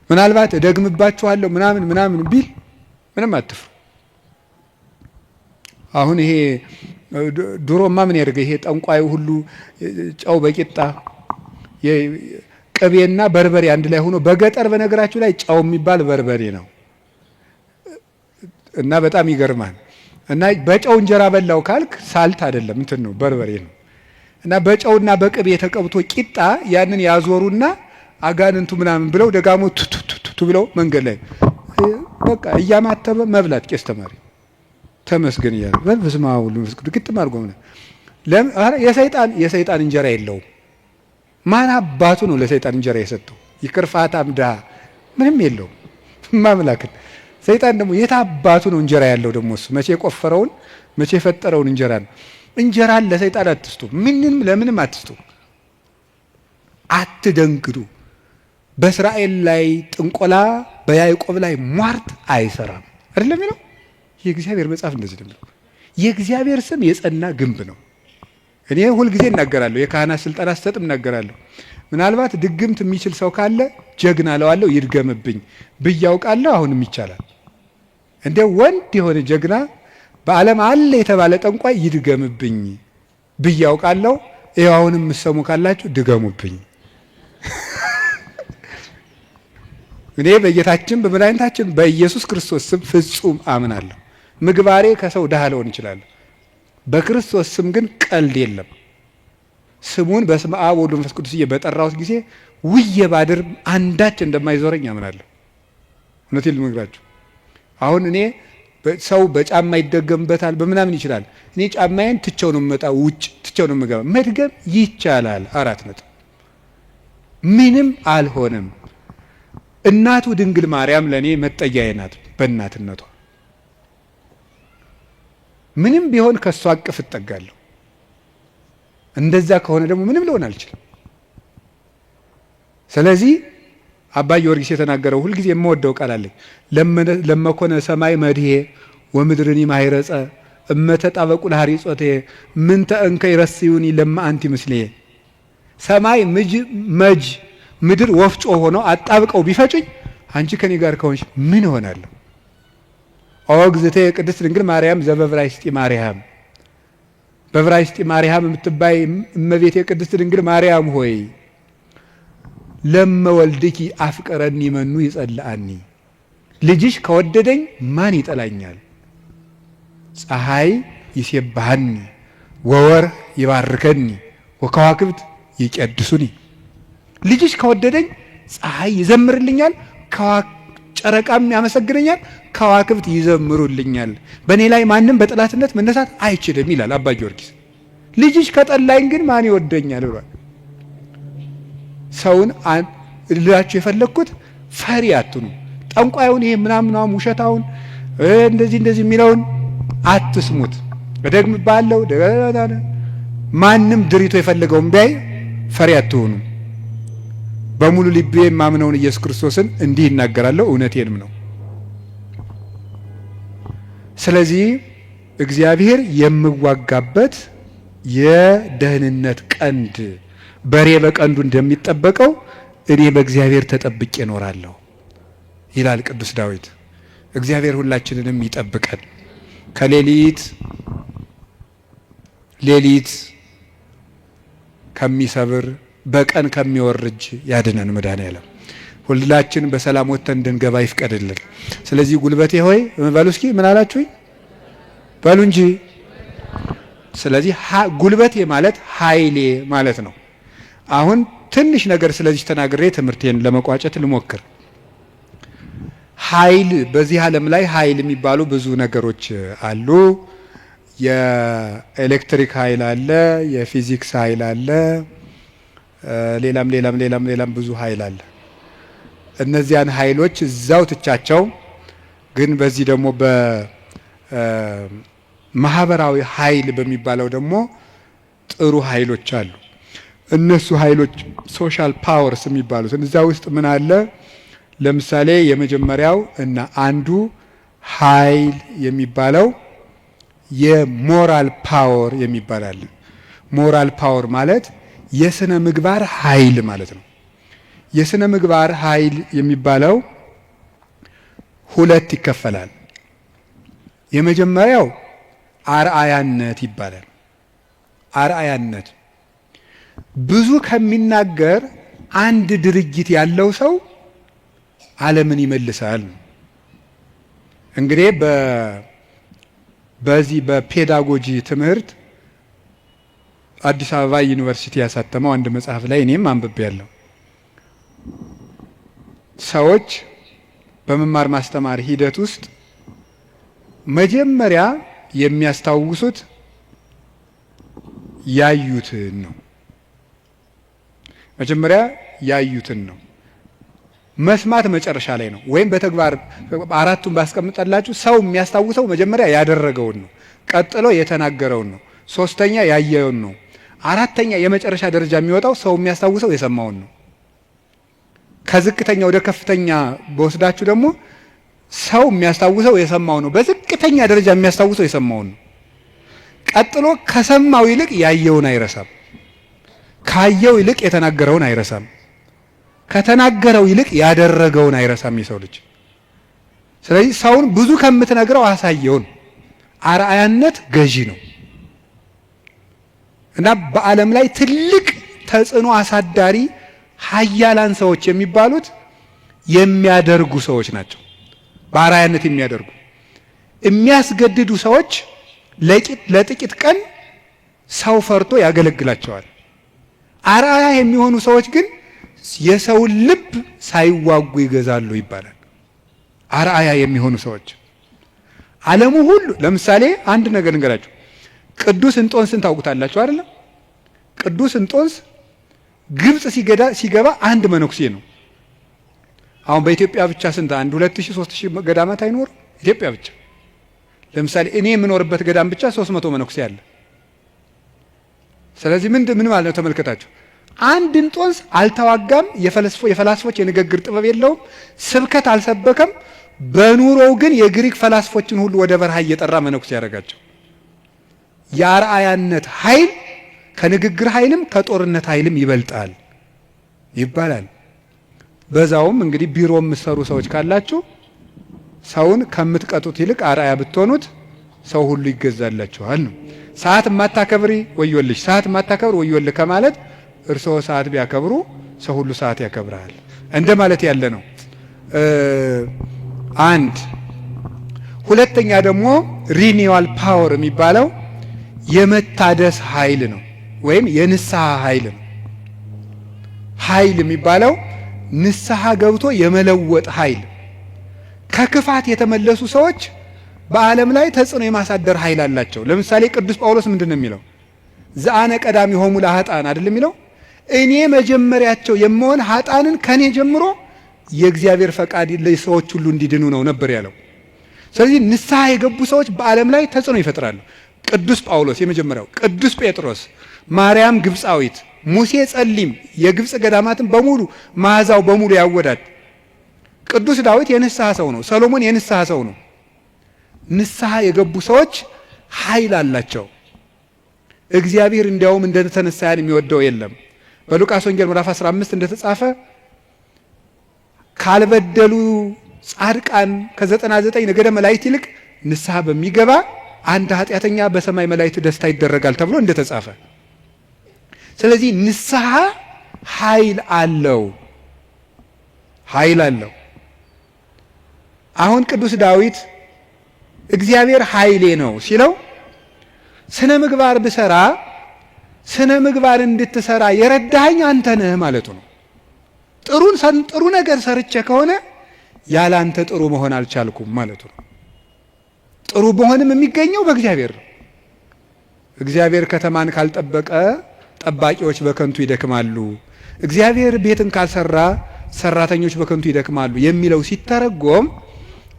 ምናልባት እደግምባችኋለሁ ምናምን ቢል ምንም አትፍሩ። አሁን ይሄ ድሮማ ምን ያደርገ ይሄ ጠንቋዩ ሁሉ ጨው በቂጣ ቅቤና በርበሬ አንድ ላይ ሆኖ በገጠር በነገራችሁ ላይ ጨው የሚባል በርበሬ ነው እና በጣም ይገርማል። እና በጨው እንጀራ በላው ካልክ ሳልት አይደለም እንትን ነው በርበሬ ነው። እና በጨውና በቅቤ ተቀብቶ ቂጣ ያንን ያዞሩና አጋንንቱ ምናምን ብለው ደጋሞ ቱቱቱቱ ብለው መንገድ ላይ በቃ እያማተበ መብላት ቄስ ተማሪ ተመስገን እያለ በስመ አብ ወወልድ ወመንፈስ ቅዱስ ግጥም አድርጎ የሰይጣን እንጀራ የለውም። ማን አባቱ ነው ለሰይጣን እንጀራ የሰጠው? ይቅርፋታም ድሃ ምንም የለውም ማምላክን። ሰይጣን ደግሞ የት አባቱ ነው እንጀራ ያለው? ደግሞ እሱ መቼ የቆፈረውን መቼ የፈጠረውን እንጀራ ነው። እንጀራን ለሰይጣን አትስጡ፣ ለምንም አትስጡ። አትደንግዱ። በእስራኤል ላይ ጥንቆላ በያዕቆብ ላይ ሟርት አይሰራም አይደለም የሚለው የእግዚአብሔር መጽሐፍ እንደዚህ ነው። የእግዚአብሔር ስም የጸና ግንብ ነው። እኔ ሁልጊዜ እናገራለሁ፣ የካህናት ስልጠና ስሰጥም እናገራለሁ። ምናልባት ድግምት የሚችል ሰው ካለ ጀግና እለዋለሁ፣ ይድገምብኝ ብያውቃለሁ። አሁንም ይቻላል። እንደ ወንድ የሆነ ጀግና በዓለም አለ የተባለ ጠንቋይ ይድገምብኝ ብያውቃለሁ። ይኸው አሁንም የምትሰሙ ካላችሁ ድገሙብኝ። እኔ በጌታችን በመድኃኒታችን በኢየሱስ ክርስቶስ ስም ፍጹም አምናለሁ። ምግባሬ ከሰው ድሃ ልሆን እችላለሁ። በክርስቶስ ስም ግን ቀልድ የለም። ስሙን በስመ አብ ወወልድ ወመንፈስ ቅዱስ በጠራሁት ጊዜ ውዬ ባድር አንዳች እንደማይዞረኝ አምናለሁ። እውነቴን ልነግራችሁ። አሁን እኔ ሰው በጫማ ይደገምበታል በምናምን ይችላል። እኔ ጫማዬን ትቼው ነው የምመጣው፣ ውጭ ትቼው ነው የምገባ። መድገም ይቻላል። 4 ነጥብ። ምንም አልሆነም። እናቱ ድንግል ማርያም ለእኔ መጠጊያዬ ናት። በእናትነቷ ምንም ቢሆን ከእሷ አቅፍ እጠጋለሁ። እንደዛ ከሆነ ደግሞ ምንም ልሆን አልችልም። ስለዚህ አባ ጊዮርጊስ የተናገረው ሁልጊዜ የምወደው ቃል አለኝ። ለመኮነ ሰማይ መድሄ ወምድርኒ ማይረጸ እመተጣበቁ ለሐሪጾቴ ምንተ እንከ ይረስዩኒ ለማ አንቲ ምስሌ። ሰማይ መጅ ምድር ወፍጮ ሆነው አጣብቀው ቢፈጭኝ አንቺ ከኔ ጋር ከሆንሽ ምን እሆናለሁ? ኦግዝቴ ቅድስት ድንግል ማርያም ዘበብራይስጢ ማርያም፣ በብራይስጢ ማርያም የምትባይ እመቤቴ ቅድስት ድንግል ማርያም ሆይ ለመወልድኪ አፍቀረኒ መኑ ይጸልአኒ። ልጅሽ ከወደደኝ ማን ይጠላኛል? ፀሐይ ይሴብሐኒ ወወርኅ ይባርከኒ ወከዋክብት ይቀድሱኒ። ልጅሽ ከወደደኝ ፀሐይ ይዘምርልኛል፣ ጨረቃም ያመሰግነኛል፣ ከዋክብት ይዘምሩልኛል። በእኔ ላይ ማንም በጠላትነት መነሳት አይችልም ይላል አባ ጊዮርጊስ። ልጅሽ ከጠላኝ ግን ማን ይወደኛል ብሏል። ሰውን ልላችሁ የፈለግኩት ፈሪ አትኑ። ጠንቋዩን ይሄ ምናምን ውሸታውን እንደዚህ የሚለውን አትስሙት። እደግምባለሁ ማንም ድሪቶ የፈለገውን ቢያይ ፈሪ አትሆኑ። በሙሉ ልቤ የማምነውን ኢየሱስ ክርስቶስን እንዲህ ይናገራለሁ፣ እውነቴንም ነው። ስለዚህ እግዚአብሔር የምዋጋበት የደህንነት ቀንድ በሬ በቀንዱ እንደሚጠበቀው እኔ በእግዚአብሔር ተጠብቄ እኖራለሁ ይላል ቅዱስ ዳዊት። እግዚአብሔር ሁላችንንም ይጠብቀን፣ ከሌሊት ከሚሰብር በቀን ከሚወርጅ ያድነን መድኃኔዓለም። ሁላችን በሰላም ወጥተን እንድንገባ ይፍቀድልን። ስለዚህ ጉልበቴ ሆይ በሉ እስኪ ምን አላችሁኝ? በሉ እንጂ። ስለዚህ ጉልበቴ ማለት ኃይሌ ማለት ነው። አሁን ትንሽ ነገር ስለዚህ ተናግሬ ትምህርቴን ለመቋጨት ልሞክር። ኃይል፣ በዚህ ዓለም ላይ ኃይል የሚባሉ ብዙ ነገሮች አሉ። የኤሌክትሪክ ኃይል አለ፣ የፊዚክስ ኃይል አለ፣ ሌላም ብዙ ኃይል አለ። እነዚያን ኃይሎች እዛው ትቻቸው፣ ግን በዚህ ደግሞ በማህበራዊ ኃይል በሚባለው ደግሞ ጥሩ ኃይሎች አሉ። እነሱ ኃይሎች ሶሻል ፓወርስ የሚባሉት እዛ ውስጥ ምን አለ? ለምሳሌ የመጀመሪያው እና አንዱ ኃይል የሚባለው የሞራል ፓወር የሚባል አለ። ሞራል ፓወር ማለት የስነ ምግባር ኃይል ማለት ነው። የስነ ምግባር ኃይል የሚባለው ሁለት ይከፈላል። የመጀመሪያው አርአያነት ይባላል። አርአያነት ብዙ ከሚናገር አንድ ድርጊት ያለው ሰው ዓለምን ይመልሳል። እንግዲህ በዚህ በፔዳጎጂ ትምህርት አዲስ አበባ ዩኒቨርሲቲ ያሳተመው አንድ መጽሐፍ ላይ እኔም አንብቤያለሁ። ሰዎች በመማር ማስተማር ሂደት ውስጥ መጀመሪያ የሚያስታውሱት ያዩትን ነው። መጀመሪያ ያዩትን ነው። መስማት መጨረሻ ላይ ነው። ወይም በተግባር አራቱን ባስቀምጠላችሁ ሰው የሚያስታውሰው መጀመሪያ ያደረገውን ነው። ቀጥሎ የተናገረውን ነው። ሶስተኛ ያየውን ነው። አራተኛ የመጨረሻ ደረጃ የሚወጣው ሰው የሚያስታውሰው የሰማውን ነው። ከዝቅተኛ ወደ ከፍተኛ በወስዳችሁ ደግሞ ሰው የሚያስታውሰው የሰማውን ነው። በዝቅተኛ ደረጃ የሚያስታውሰው የሰማውን ነው። ቀጥሎ ከሰማው ይልቅ ያየውን አይረሳም። ካየው ይልቅ የተናገረውን አይረሳም። ከተናገረው ይልቅ ያደረገውን አይረሳም የሰው ልጅ። ስለዚህ ሰውን ብዙ ከምትነግረው አሳየውን። አርአያነት ገዢ ነው እና በዓለም ላይ ትልቅ ተጽዕኖ አሳዳሪ ሀያላን ሰዎች የሚባሉት የሚያደርጉ ሰዎች ናቸው። በአርአያነት የሚያደርጉ የሚያስገድዱ ሰዎች ለጥቂት ቀን ሰው ፈርቶ ያገለግላቸዋል። አርአያ የሚሆኑ ሰዎች ግን የሰውን ልብ ሳይዋጉ ይገዛሉ ይባላል። አርአያ የሚሆኑ ሰዎች ዓለሙ ሁሉ ለምሳሌ አንድ ነገር እንገራችሁ። ቅዱስ እንጦንስን ታውቁታላችሁ አይደለም? ቅዱስ እንጦንስ ግብጽ ሲገባ አንድ መነኩሴ ነው። አሁን በኢትዮጵያ ብቻ ስንት 2000 3000 ገዳማት አይኖር? ኢትዮጵያ ብቻ ለምሳሌ እኔ የምኖርበት ገዳም ብቻ 300 መነኩሴ አለ። ስለዚህ ምን ማለት ነው ተመልከታችሁ። አንድ እንጦንስ አልተዋጋም። የፈላስፎች የንግግር ጥበብ የለውም። ስብከት አልሰበከም። በኑሮው ግን የግሪክ ፈላስፎችን ሁሉ ወደ በረሃ እየጠራ መነኩሴ ያደረጋቸው። የአርአያነት ኃይል ከንግግር ኃይልም ከጦርነት ኃይልም ይበልጣል ይባላል። በዛውም እንግዲህ ቢሮ የምትሰሩ ሰዎች ካላችሁ ሰውን ከምትቀጡት ይልቅ አርአያ ብትሆኑት ሰው ሁሉ ይገዛላችኋል ነው። ሰዓት ማታከብሪ ወዮልሽ፣ ሰዓት ማታከብር ወዮልህ ከማለት እርስዎ ሰዓት ቢያከብሩ ሰው ሁሉ ሰዓት ያከብራል እንደ ማለት ያለ ነው። አንድ ሁለተኛ ደግሞ ሪኒዋል ፓወር የሚባለው የመታደስ ኃይል ነው፣ ወይም የንስሐ ኃይል ነው። ኃይል የሚባለው ንስሐ ገብቶ የመለወጥ ኃይል። ከክፋት የተመለሱ ሰዎች በዓለም ላይ ተጽዕኖ የማሳደር ኃይል አላቸው። ለምሳሌ ቅዱስ ጳውሎስ ምንድን ነው የሚለው? ዘአነ ቀዳሚሆሙ ለኃጥአን አይደለም የሚለው? እኔ መጀመሪያቸው የምሆን ኃጥአንን ከኔ ጀምሮ የእግዚአብሔር ፈቃድ ለሰዎች ሁሉ እንዲድኑ ነው ነበር ያለው። ስለዚህ ንስሐ የገቡ ሰዎች በዓለም ላይ ተጽዕኖ ይፈጥራሉ። ቅዱስ ጳውሎስ የመጀመሪያው፣ ቅዱስ ጴጥሮስ፣ ማርያም ግብፃዊት፣ ሙሴ ጸሊም የግብፅ ገዳማትን በሙሉ መዓዛው በሙሉ ያወዳድ። ቅዱስ ዳዊት የንስሐ ሰው ነው። ሰሎሞን የንስሐ ሰው ነው። ንስሐ የገቡ ሰዎች ኃይል አላቸው። እግዚአብሔር እንዲያውም እንደተነሳያን የሚወደው የለም። በሉቃስ ወንጌል ምዕራፍ 15 እንደተጻፈ ካልበደሉ ጻድቃን ከ99 ነገደ መላእክት ይልቅ ንስሐ በሚገባ አንድ ኃጢአተኛ በሰማይ መላእክት ደስታ ይደረጋል ተብሎ እንደተጻፈ። ስለዚህ ንስሐ ኃይል አለው፣ ኃይል አለው። አሁን ቅዱስ ዳዊት እግዚአብሔር ኃይሌ ነው ሲለው ስነ ምግባር ብሰራ ስነ ምግባር እንድትሰራ የረዳኸኝ አንተ ነህ ማለቱ ነው። ጥሩ ነገር ሰርቼ ከሆነ ያለ አንተ ጥሩ መሆን አልቻልኩም ማለቱ ነው። ጥሩ መሆንም የሚገኘው በእግዚአብሔር ነው። እግዚአብሔር ከተማን ካልጠበቀ ጠባቂዎች በከንቱ ይደክማሉ፣ እግዚአብሔር ቤትን ካልሰራ ሰራተኞች በከንቱ ይደክማሉ የሚለው ሲተረጎም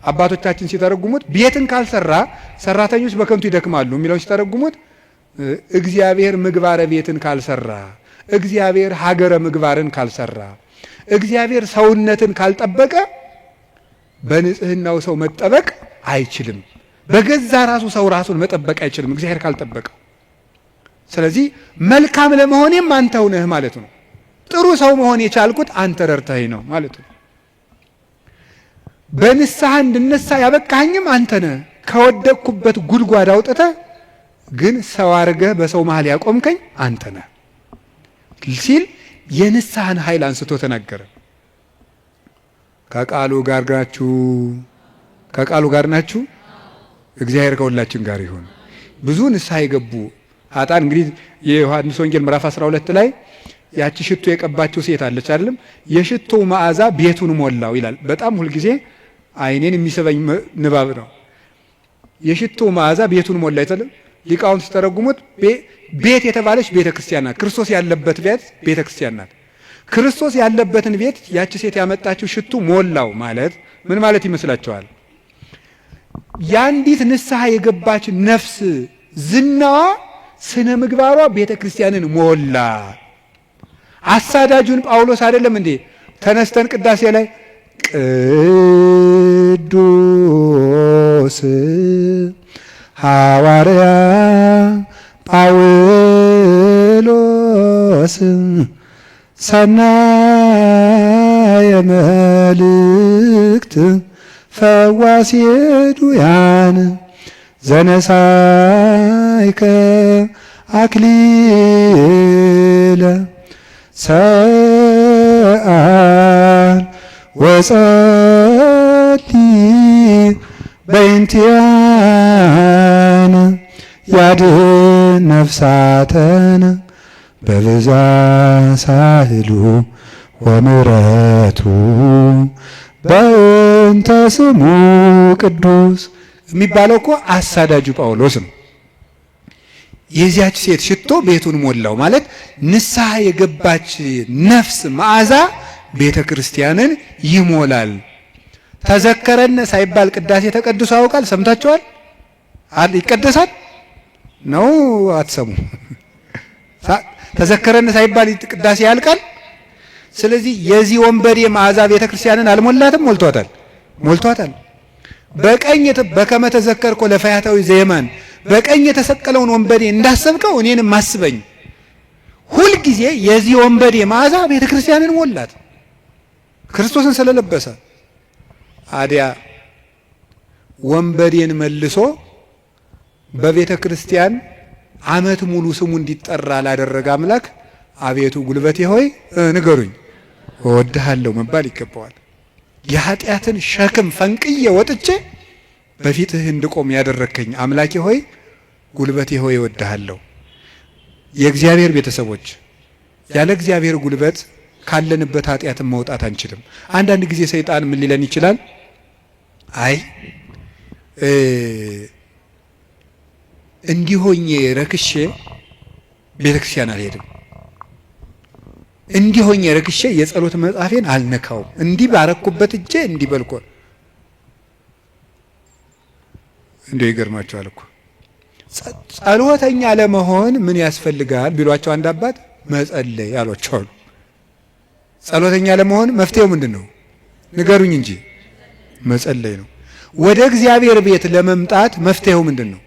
አባቶቻችን ሲተረጉሙት ቤትን ካልሰራ ሰራተኞች በከንቱ ይደክማሉ የሚለው ሲተረጉሙት እግዚአብሔር ምግባረ ቤትን ካልሰራ፣ እግዚአብሔር ሀገረ ምግባርን ካልሰራ፣ እግዚአብሔር ሰውነትን ካልጠበቀ በንጽህናው ሰው መጠበቅ አይችልም። በገዛ ራሱ ሰው ራሱን መጠበቅ አይችልም እግዚአብሔር ካልጠበቀው። ስለዚህ መልካም ለመሆኔም አንተው ነህ ማለት ነው። ጥሩ ሰው መሆን የቻልኩት አንተ ረድተኸኝ ነው ማለት ነው። በንስሐ እንድነሳ ያበቃኸኝም አንተ ነህ። ከወደቅኩበት ጉድጓድ አውጥተህ ግን ሰው አድርገህ በሰው መሃል ያቆምከኝ አንተ ነህ ሲል የንስሐን ኃይል አንስቶ ተናገረ። ከቃሉ ጋር ናችሁ? ከቃሉ ጋር ናችሁ? እግዚአብሔር ከሁላችን ጋር ይሁን። ብዙ ንስሐ የገቡ ኃጥአን እንግዲህ የዮሐንስ ወንጌል ምዕራፍ 12 ላይ ያቺ ሽቶ የቀባችው ሴት አለች አይደለም? የሽቶው መዓዛ ቤቱን ሞላው ይላል። በጣም ሁልጊዜ ዓይኔን የሚስበኝ ንባብ ነው። የሽቶው መዓዛ ቤቱን ሞላ አይደለም? ሊቃውንት ሲተረጉሙት ቤት የተባለች ቤተ ክርስቲያን ናት። ክርስቶስ ያለበት ቤት ቤተ ክርስቲያን ናት። ክርስቶስ ያለበትን ቤት ያቺ ሴት ያመጣችው ሽቱ ሞላው ማለት ምን ማለት ይመስላችኋል? የአንዲት ንስሐ የገባች ነፍስ ዝናዋ፣ ስነ ምግባሯ ቤተ ክርስቲያንን ሞላ። አሳዳጁን ጳውሎስ አይደለም እንዴ ተነስተን ቅዳሴ ላይ ቅዱስ ሐዋርያ ጳውሎስ ሰናየ መልእክት ፈዋሴ ዱያን ዘነሳይከ አክሊለ ሰአል ወጸሊ በእንቲአነ ያድኅን ነፍሳተነ በብዛ ሳህሉ ወምሕረቱ በእንተ ስሙ ቅዱስ የሚባለው እኮ አሳዳጁ ጳውሎስ ነው። የዚያች ሴት ሽቶ ቤቱን ሞላው ማለት ንስሐ የገባች ነፍስ መዓዛ ቤተ ክርስቲያንን ይሞላል። ተዘከረነ ሳይባል ቅዳሴ ተቀድሶ ያውቃል? ሰምታችኋል? ይቀደሳል ነው አትሰሙ? ተዘከረነ ሳይባል ቅዳሴ ያልቃል? ስለዚህ የዚህ ወንበዴ መዓዛ ቤተ ክርስቲያንን አልሞላትም? ሞልቷታል፣ ሞልቷታል። በቀኝ በከመ ተዘከርኮ ለፈያታዊ ዘየማን በቀኝ የተሰቀለውን ወንበዴ እንዳሰብከው እኔንም አስበኝ። ሁልጊዜ የዚህ ወንበዴ መዓዛ ቤተ ክርስቲያንን ሞላት ክርስቶስን ስለለበሰ። አዲያ ወንበዴን መልሶ በቤተ ክርስቲያን ዓመት ሙሉ ስሙ እንዲጠራ ላደረገ አምላክ አቤቱ ጉልበቴ ሆይ ንገሩኝ እወድሃለሁ መባል ይገባዋል። የኃጢአትን ሸክም ፈንቅዬ ወጥቼ በፊትህ እንድቆም ያደረከኝ አምላኬ ሆይ ጉልበቴ ሆይ እወድሃለሁ። የእግዚአብሔር ቤተሰቦች ያለ እግዚአብሔር ጉልበት ካለንበት ኃጢአትን መውጣት አንችልም። አንዳንድ ጊዜ ሰይጣን ምን ሊለን ይችላል? አይ እንዲሆኜ ረክሼ ቤተክርስቲያን አልሄድም፣ እንዲሆኜ ረክሼ የጸሎት መጽሐፌን አልነካውም፣ እንዲህ ባረኩበት እጄ እንዲህ በልኮ እንዴ ይገርማቸዋል እኮ ጸሎተኛ ለመሆን ምን ያስፈልጋል ቢሏቸው አንድ አባት መጸለይ አሏቸው አሉ። ጸሎተኛ ለመሆን መፍትሄው ምንድን ነው? ንገሩኝ እንጂ መጸለይ ነው። ወደ እግዚአብሔር ቤት ለመምጣት መፍትሄው ምንድን ነው?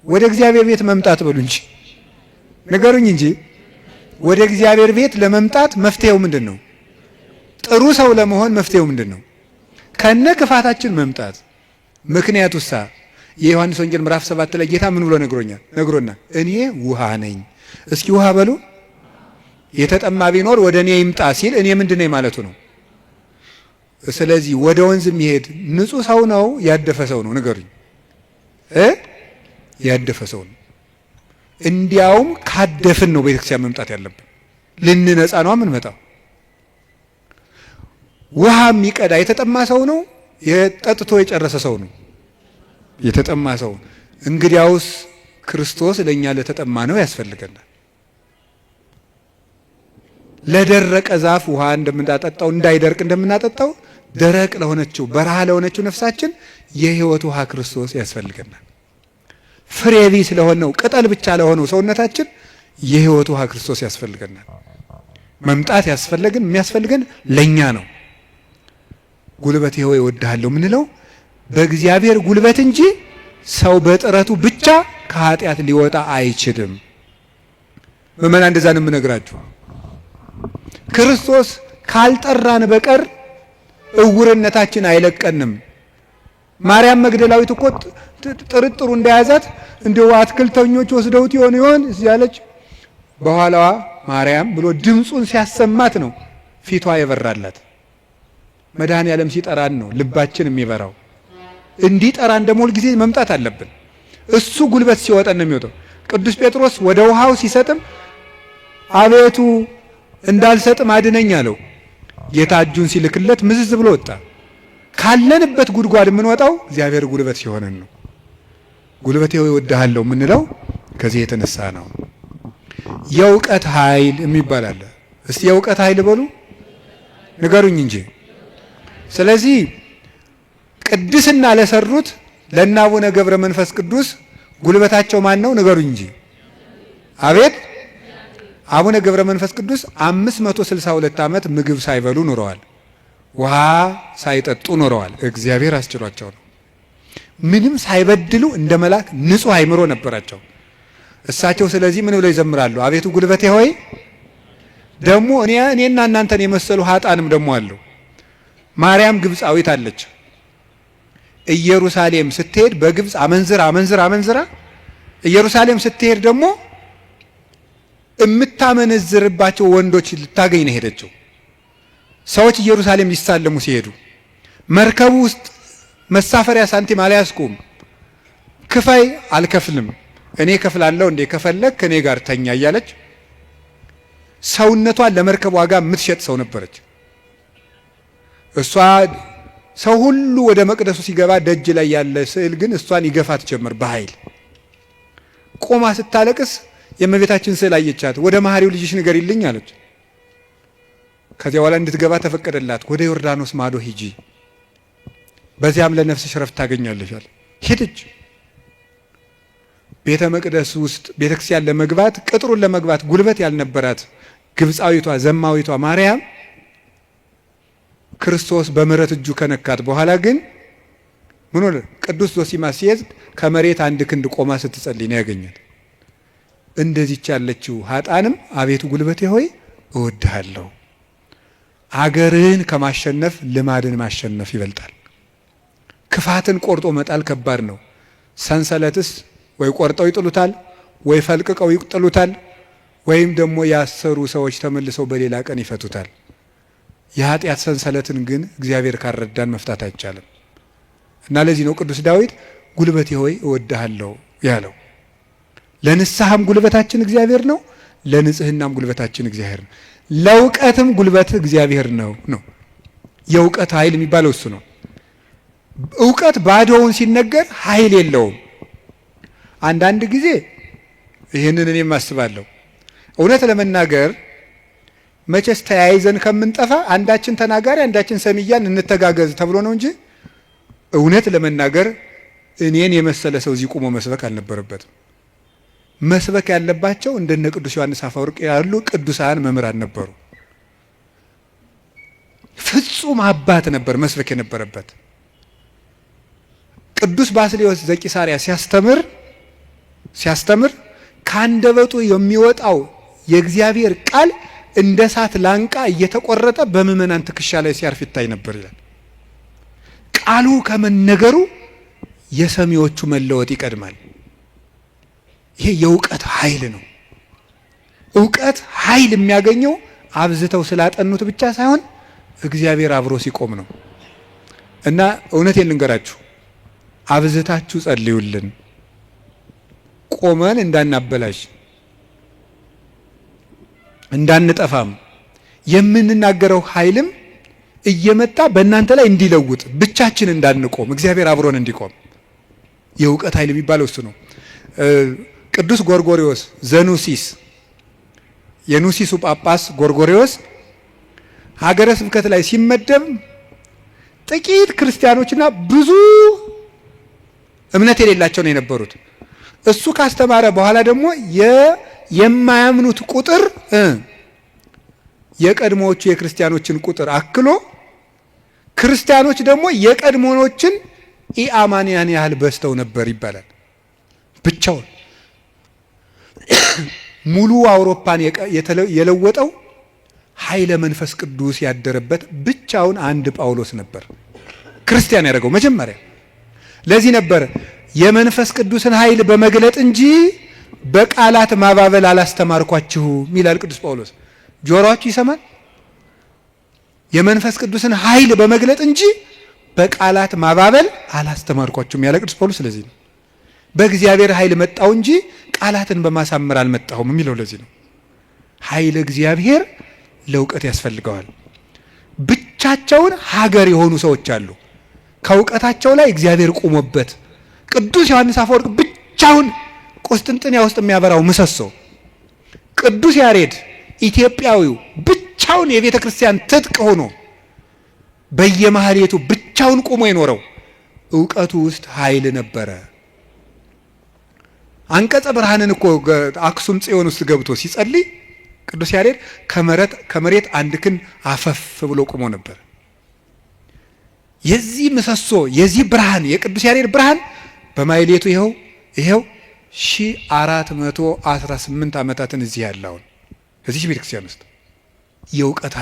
ወደ እግዚአብሔር ቤት መምጣት በሉ እንጂ ንገሩኝ እንጂ ወደ እግዚአብሔር ቤት ለመምጣት መፍትሄው ምንድን ነው? ጥሩ ሰው ለመሆን መፍትሄው ምንድን ነው? ከነ ክፋታችን መምጣት። ምክንያቱሳ የዮሐንስ ወንጌል ምዕራፍ 7 ላይ ጌታ ምን ብሎ ነግሮናል? እኔ ውሃ ነኝ። እስኪ ውሃ በሉ። የተጠማ ቢኖር ወደ እኔ ይምጣ ሲል እኔ ምንድን ነኝ ማለቱ ነው። ስለዚህ ወደ ወንዝ የሚሄድ ንጹህ ሰው ነው ያደፈ ሰው ነው? ንገሩኝ። ያደፈ ሰው ነው። እንዲያውም ካደፍን ነው ቤተክርስቲያን መምጣት ያለብን። ልንነጻ ነው የምንመጣው። ውሃ የሚቀዳ የተጠማ ሰው ነው? የጠጥቶ የጨረሰ ሰው ነው? የተጠማ ሰው። እንግዲያውስ ክርስቶስ ለእኛ ለተጠማ ነው ያስፈልገናል። ለደረቀ ዛፍ ውሃ እንደምናጠጣው እንዳይደርቅ እንደምናጠጣው ደረቅ ለሆነችው በረሃ ለሆነችው ነፍሳችን የሕይወት ውሃ ክርስቶስ ያስፈልገናል። ፍሬ ቢስ ለሆነው ቅጠል ብቻ ለሆነው ሰውነታችን የሕይወት ውሃ ክርስቶስ ያስፈልገናል። መምጣት የሚያስፈልገን ለኛ ነው። ጉልበቴ ሆይ እወድሃለሁ ምንለው በእግዚአብሔር ጉልበት እንጂ ሰው በጥረቱ ብቻ ከኃጢአት ሊወጣ አይችልም። ምእመናን እንደዛ ነው የምነግራችሁ። ክርስቶስ ካልጠራን በቀር እውርነታችን አይለቀንም። ማርያም መግደላዊት እኮ ጥርጥሩ እንደያዛት እንደው አትክልተኞች ወስደውት ይሆን እያለች በኋላዋ ማርያም ብሎ ድምፁን ሲያሰማት ነው ፊቷ የበራላት። መድኃኔዓለም ሲጠራን ነው ልባችን የሚበራው። እንዲጠራን ደግሞ ሁልጊዜ መምጣት አለብን። እሱ ጉልበት ሲወጣን ነው የሚወጣው። ቅዱስ ጴጥሮስ ወደ ውሃው ሲሰጥም አቤቱ እንዳልሰጥም አድነኝ አለው። ጌታ እጁን ሲልክለት ምዝዝ ብሎ ወጣ። ካለንበት ጉድጓድ የምንወጣው እግዚአብሔር ጉልበት ሲሆነን ነው። ጉልበቴ ሆይ እወድሃለሁ የምንለው ከዚህ የተነሳ ነው። የእውቀት ኃይል የሚባል አለ። እስቲ የእውቀት ኃይል በሉ ንገሩኝ እንጂ። ስለዚህ ቅድስና ለሰሩት ለእነ አቡነ ገብረ መንፈስ ቅዱስ ጉልበታቸው ማን ነው? ንገሩኝ እንጂ። አቤት አቡነ ገብረ መንፈስ ቅዱስ 562 ዓመት ምግብ ሳይበሉ ኖረዋል። ውሃ ሳይጠጡ ኖረዋል። እግዚአብሔር አስችሏቸው ነው። ምንም ሳይበድሉ እንደ መልአክ ንጹሕ አእምሮ ነበራቸው እሳቸው። ስለዚህ ምን ብለው ይዘምራሉ? አቤቱ ጉልበቴ ሆይ። ደግሞ እኔና እናንተን የመሰሉ ኃጣንም ደግሞ አሉ። ማርያም ግብፃዊት አለች። ኢየሩሳሌም ስትሄድ በግብፅ አመንዝራ ኢየሩሳሌም ስትሄድ ደግሞ የምታመነዝርባቸው ወንዶች ልታገኝ ነው ሄደችው። ሰዎች ኢየሩሳሌም ሊሳለሙ ሲሄዱ መርከቡ ውስጥ መሳፈሪያ ሳንቲም አልያዝኩም፣ ክፈይ አልከፍልም፣ እኔ ከፍላለሁ እንዴ ከፈለክ ከኔ ጋር ተኛ እያለች ሰውነቷን ለመርከብ ዋጋ የምትሸጥ ሰው ነበረች። እሷ ሰው ሁሉ ወደ መቅደሱ ሲገባ ደጅ ላይ ያለ ስዕል ግን እሷን ይገፋት ጀመር በኃይል። ቆማ ስታለቅስ የእመቤታችን ስዕል አየቻት። ወደ መሐሪው ልጅሽ ንገሪልኝ አለች። ከዚያ በኋላ እንድትገባ ተፈቀደላት። ወደ ዮርዳኖስ ማዶ ሂጂ፣ በዚያም ለነፍስሽ ረፍት ታገኛለሽ አለ። ሄደች። ቤተ መቅደስ ውስጥ ቤተ ክርስቲያን ለመግባት ቅጥሩን ለመግባት ጉልበት ያልነበራት ግብፃዊቷ ዘማዊቷ ማርያም ክርስቶስ በምሕረት እጁ ከነካት በኋላ ግን ምን ሆነ? ቅዱስ ዞሲማስ ሲሄድ ከመሬት አንድ ክንድ ቆማ ስትጸልይ ነው ያገኛት። እንደዚች ያለችው ኃጣንም አቤቱ ጉልበቴ ሆይ እወድሃለሁ። አገርን ከማሸነፍ ልማድን ማሸነፍ ይበልጣል። ክፋትን ቆርጦ መጣል ከባድ ነው። ሰንሰለትስ ወይ ቆርጠው ይጥሉታል፣ ወይ ፈልቅቀው ይጥሉታል፣ ወይም ደግሞ ያሰሩ ሰዎች ተመልሰው በሌላ ቀን ይፈቱታል። የኃጢአት ሰንሰለትን ግን እግዚአብሔር ካረዳን መፍታት አይቻልም። እና ለዚህ ነው ቅዱስ ዳዊት ጉልበቴ ሆይ እወድሃለሁ ያለው። ለንስሐም ጉልበታችን እግዚአብሔር ነው፣ ለንጽህናም ጉልበታችን እግዚአብሔር ነው፣ ለእውቀትም ጉልበት እግዚአብሔር ነው። የእውቀት ኃይል የሚባለው እሱ ነው። እውቀት ባዶውን ሲነገር ኃይል የለውም። አንዳንድ ጊዜ ይህንን እኔም አስባለሁ። እውነት ለመናገር መቼስ ተያይዘን ከምንጠፋ አንዳችን ተናጋሪ አንዳችን ሰሚያን እንተጋገዝ ተብሎ ነው እንጂ እውነት ለመናገር እኔን የመሰለ ሰው እዚህ ቆሞ መስበክ አልነበረበትም። መስበክ ያለባቸው እንደነ ቅዱስ ዮሐንስ አፈወርቅ ያሉ ቅዱሳን መምህራን ነበሩ። ፍጹም አባት ነበር መስበክ የነበረበት። ቅዱስ ባስልዮስ ዘቂሳርያ ሲያስተምር ካንደበቱ የሚወጣው የእግዚአብሔር ቃል እንደ እሳት ላንቃ እየተቆረጠ በምእመናን ትከሻ ላይ ሲያርፍ ይታይ ነበር ይላል። ቃሉ ከመነገሩ የሰሚዎቹ መለወጥ ይቀድማል። ይሄ የእውቀት ኃይል ነው። እውቀት ኃይል የሚያገኘው አብዝተው ስላጠኑት ብቻ ሳይሆን እግዚአብሔር አብሮ ሲቆም ነው። እና እውነቴን ልንገራችሁ፣ አብዝታችሁ ጸልዩልን፣ ቆመን እንዳናበላሽ እንዳንጠፋም የምንናገረው ኃይልም እየመጣ በእናንተ ላይ እንዲለውጥ ብቻችን እንዳንቆም እግዚአብሔር አብሮን እንዲቆም የእውቀት ኃይል የሚባለው እሱ ነው። ቅዱስ ጎርጎሪዎስ ዘኑሲስ የኑሲሱ ጳጳስ ጎርጎሪዎስ ሀገረ ስብከት ላይ ሲመደብ ጥቂት ክርስቲያኖችና ብዙ እምነት የሌላቸው ነው የነበሩት። እሱ ካስተማረ በኋላ ደግሞ የማያምኑት ቁጥር የቀድሞዎቹ የክርስቲያኖችን ቁጥር አክሎ ክርስቲያኖች ደግሞ የቀድሞዎችን ኢአማንያን ያህል በዝተው ነበር ይባላል። ብቻውን ሙሉ አውሮፓን የለወጠው ኃይለ መንፈስ ቅዱስ ያደረበት ብቻውን አንድ ጳውሎስ ነበር ክርስቲያን ያደረገው መጀመሪያ። ለዚህ ነበር የመንፈስ ቅዱስን ኃይል በመግለጥ እንጂ በቃላት ማባበል አላስተማርኳችሁም ይላል ቅዱስ ጳውሎስ። ጆሮአችሁ ይሰማል? የመንፈስ ቅዱስን ኃይል በመግለጥ እንጂ በቃላት ማባበል አላስተማርኳችሁም ያለ ቅዱስ ጳውሎስ ስለዚህ ነው። በእግዚአብሔር ኃይል መጣው እንጂ ቃላትን በማሳመር አልመጣሁም የሚለው ለዚህ ነው። ኃይለ እግዚአብሔር ለእውቀት ያስፈልገዋል። ብቻቸውን ሀገር የሆኑ ሰዎች አሉ። ከእውቀታቸው ላይ እግዚአብሔር ቆሞበት ቅዱስ ዮሐንስ አፈወርቅ ብቻውን ቁስጥንጥንያ ውስጥ የሚያበራው ምሰሶ፣ ቅዱስ ያሬድ ኢትዮጵያዊው ብቻውን የቤተ ክርስቲያን ትጥቅ ሆኖ በየማህሌቱ ብቻውን ቆሞ የኖረው እውቀቱ ውስጥ ኃይል ነበረ። አንቀጸ ብርሃንን እኮ አክሱም ጽዮን ውስጥ ገብቶ ሲጸልይ ቅዱስ ያሬድ ከመሬት አንድ ክንድ አፈፍ ብሎ ቆሞ ነበር። የዚህ ምሰሶ የዚህ ብርሃን የቅዱስ ያሬድ ብርሃን በማህሌቱ ይኸው 1418 ዓመታትን እዚህ ያለውን እዚህ ቤተክርስቲያን ውስጥ የእውቀት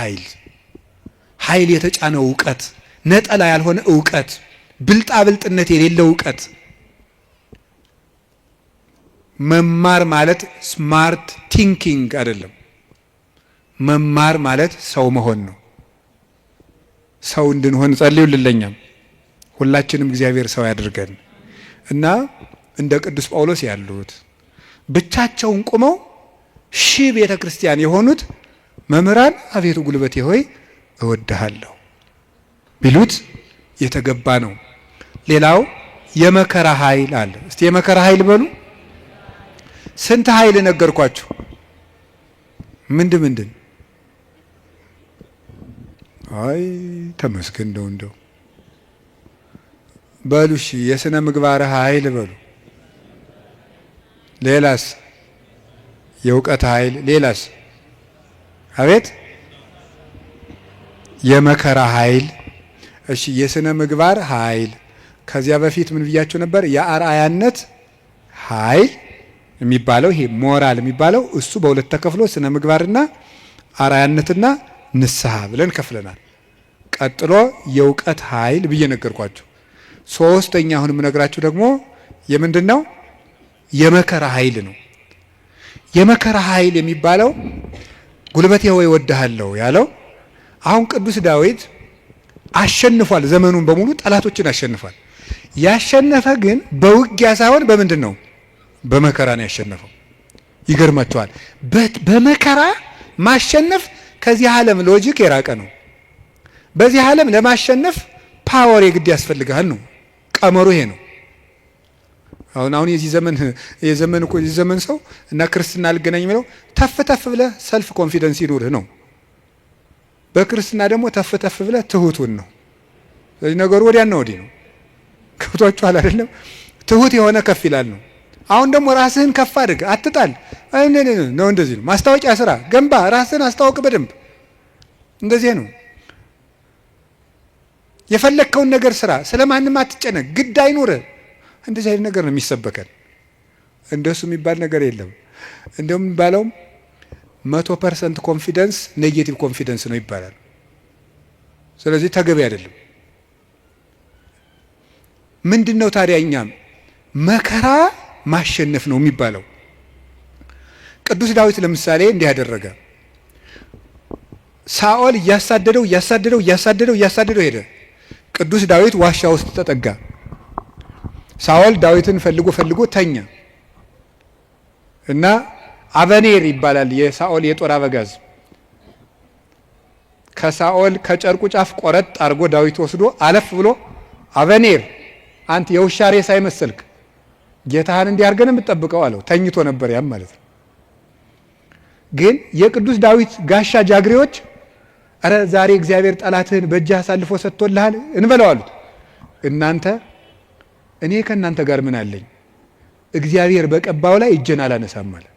ኃይል የተጫነው እውቀት፣ ነጠላ ያልሆነ እውቀት፣ ብልጣብልጥነት የሌለው እውቀት። መማር ማለት ስማርት ቲንኪንግ አይደለም። መማር ማለት ሰው መሆን ነው። ሰው እንድንሆን ጸልዩልኝ። ሁላችንም እግዚአብሔር ሰው ያድርገን እና እንደ ቅዱስ ጳውሎስ ያሉት ብቻቸውን ቆመው ቤተ ክርስቲያን የሆኑት መምህራን አቤቱ ጉልበቴ ሆይ እወድሃለሁ ቢሉት የተገባ ነው። ሌላው የመከራ ኃይል አለ። እስቲ የመከራ ኃይል በሉ። ስንት ኃይል ነገርኳችሁ? ምንድን አይ ተመስገን እንደው በሉ። እሺ የሥነ ምግባር ኃይል በሉ። ሌላስ? የእውቀት ኃይል። ሌላስ? አቤት የመከራ ኃይል። እሺ የሥነ ምግባር ኃይል። ከዚያ በፊት ምን ብያችሁ ነበር? የአርአያነት ኃይል የሚባለው ይሄ ሞራል የሚባለው እሱ በሁለት ተከፍሎ ስነ ምግባርና አርአያነትና ንስሐ ብለን ከፍለናል። ቀጥሎ የእውቀት ኃይል ብዬ ነገርኳችሁ። ሶስተኛ አሁን የምነግራችሁ ደግሞ የምንድን ነው? የመከራ ኃይል ነው። የመከራ ኃይል የሚባለው ጉልበቴ ሆይ እወድሃለሁ ያለው አሁን ቅዱስ ዳዊት አሸንፏል። ዘመኑን በሙሉ ጠላቶችን አሸንፏል። ያሸነፈ ግን በውጊያ ሳይሆን በምንድን ነው? በመከራ ነው ያሸነፈው። ይገርማቸዋል። በመከራ ማሸነፍ ከዚህ ዓለም ሎጂክ የራቀ ነው። በዚህ ዓለም ለማሸነፍ ፓወር የግድ ያስፈልጋል ነው ቀመሩ። ይሄ ነው አሁን የዚህ ዘመን ሰው እና ክርስትና አልገናኝ የሚለው ተፍ ብለህ ሰልፍ ኮንፊደንስ ይኑርህ ነው። በክርስትና ደግሞ ተፍ ብለህ ትሁቱን ነው። ስለዚህ ነገሩ ወዲያና ወዲህ ነው። ከብቷችኋል አይደለም? ትሁት የሆነ ከፍ ይላል ነው። አሁን ደግሞ ራስህን ከፍ አድርግ፣ አትጣል ነው። እንደዚህ ነው። ማስታወቂያ ስራ፣ ገንባ፣ ራስህን አስተዋውቅ በደንብ። እንደዚህ ነው። የፈለግከውን ነገር ስራ፣ ስለማንም አትጨነቅ፣ ግድ አይኑርህ። እንደዚህ አይነት ነገር ነው የሚሰበከን። እንደሱ የሚባል ነገር የለም። እንደውም የሚባለውም 100% ኮንፊደንስ ኔጌቲቭ ኮንፊደንስ ነው ይባላል። ስለዚህ ተገቢ አይደለም። ምንድነው ታዲያ? እኛም መከራ ማሸነፍ ነው የሚባለው። ቅዱስ ዳዊት ለምሳሌ እንዲህ ያደረገ። ሳኦል እያሳደደው ሄደ። ቅዱስ ዳዊት ዋሻ ውስጥ ተጠጋ። ሳኦል ዳዊትን ፈልጎ ተኛ እና አበኔር ይባላል የሳኦል የጦር አበጋዝ ከሳኦል ከጨርቁ ጫፍ ቆረጥ አድርጎ ዳዊት ወስዶ አለፍ ብሎ አበኔር አንተ የውሻ ሬሳ አይመስልክ ጌታህን እንዲያርገን የምትጠብቀው አለው። ተኝቶ ነበር ያም ማለት ነው። ግን የቅዱስ ዳዊት ጋሻ ጃግሬዎች አረ ዛሬ እግዚአብሔር ጠላትህን በእጅህ አሳልፎ ሰጥቶልሃል እንበለው አሉት። እናንተ እኔ ከእናንተ ጋር ምን አለኝ? እግዚአብሔር በቀባው ላይ እጄን አላነሳም ማለት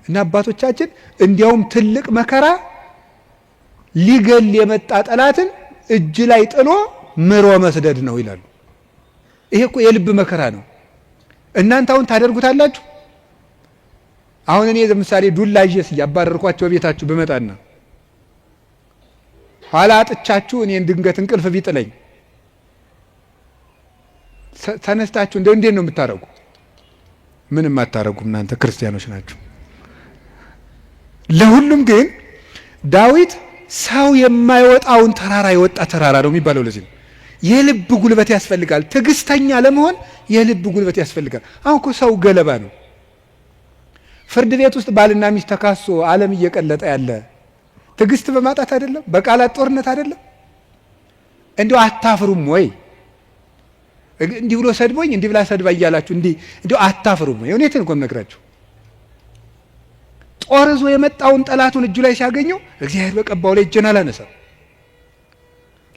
እና አባቶቻችን እንዲያውም ትልቅ መከራ ሊገል የመጣ ጠላትን እጅ ላይ ጥሎ ምሮ መስደድ ነው ይላሉ። ይሄ እኮ የልብ መከራ ነው። እናንተ አሁን ታደርጉታላችሁ? አሁን እኔ ለምሳሌ ዱላ ይዤስ እያባረርኳቸው ቤታችሁ ብመጣና ኋላ አጥቻችሁ እኔን ድንገት እንቅልፍ ቢጥለኝ ተነስታችሁ እንዴት ነው የምታረጉ? ምንም አታረጉም። እናንተ ክርስቲያኖች ናችሁ። ለሁሉም ግን ዳዊት ሰው የማይወጣውን ተራራ የወጣ ተራራ ነው የሚባለው ለዚህ ነው። የልብ ጉልበት ያስፈልጋል። ትዕግስተኛ ለመሆን የልብ ጉልበት ያስፈልጋል። አሁን እኮ ሰው ገለባ ነው። ፍርድ ቤት ውስጥ ባልና ሚስት ተካሶ ዓለም እየቀለጠ ያለ ትዕግስት በማጣት አይደለም? በቃላት ጦርነት አይደለም? እንዲሁ አታፍሩም ወይ? እንዲህ ብሎ ሰድቦኝ እንዲህ ብላ ሰድባ እያላችሁ እንዲሁ አታፍሩም ወይ? እውነቴን እኮ የምነግራችሁ። ጦር ይዞ የመጣውን ጠላቱን እጁ ላይ ሲያገኘው እግዚአብሔር በቀባው ላይ እጄን አላነሳም።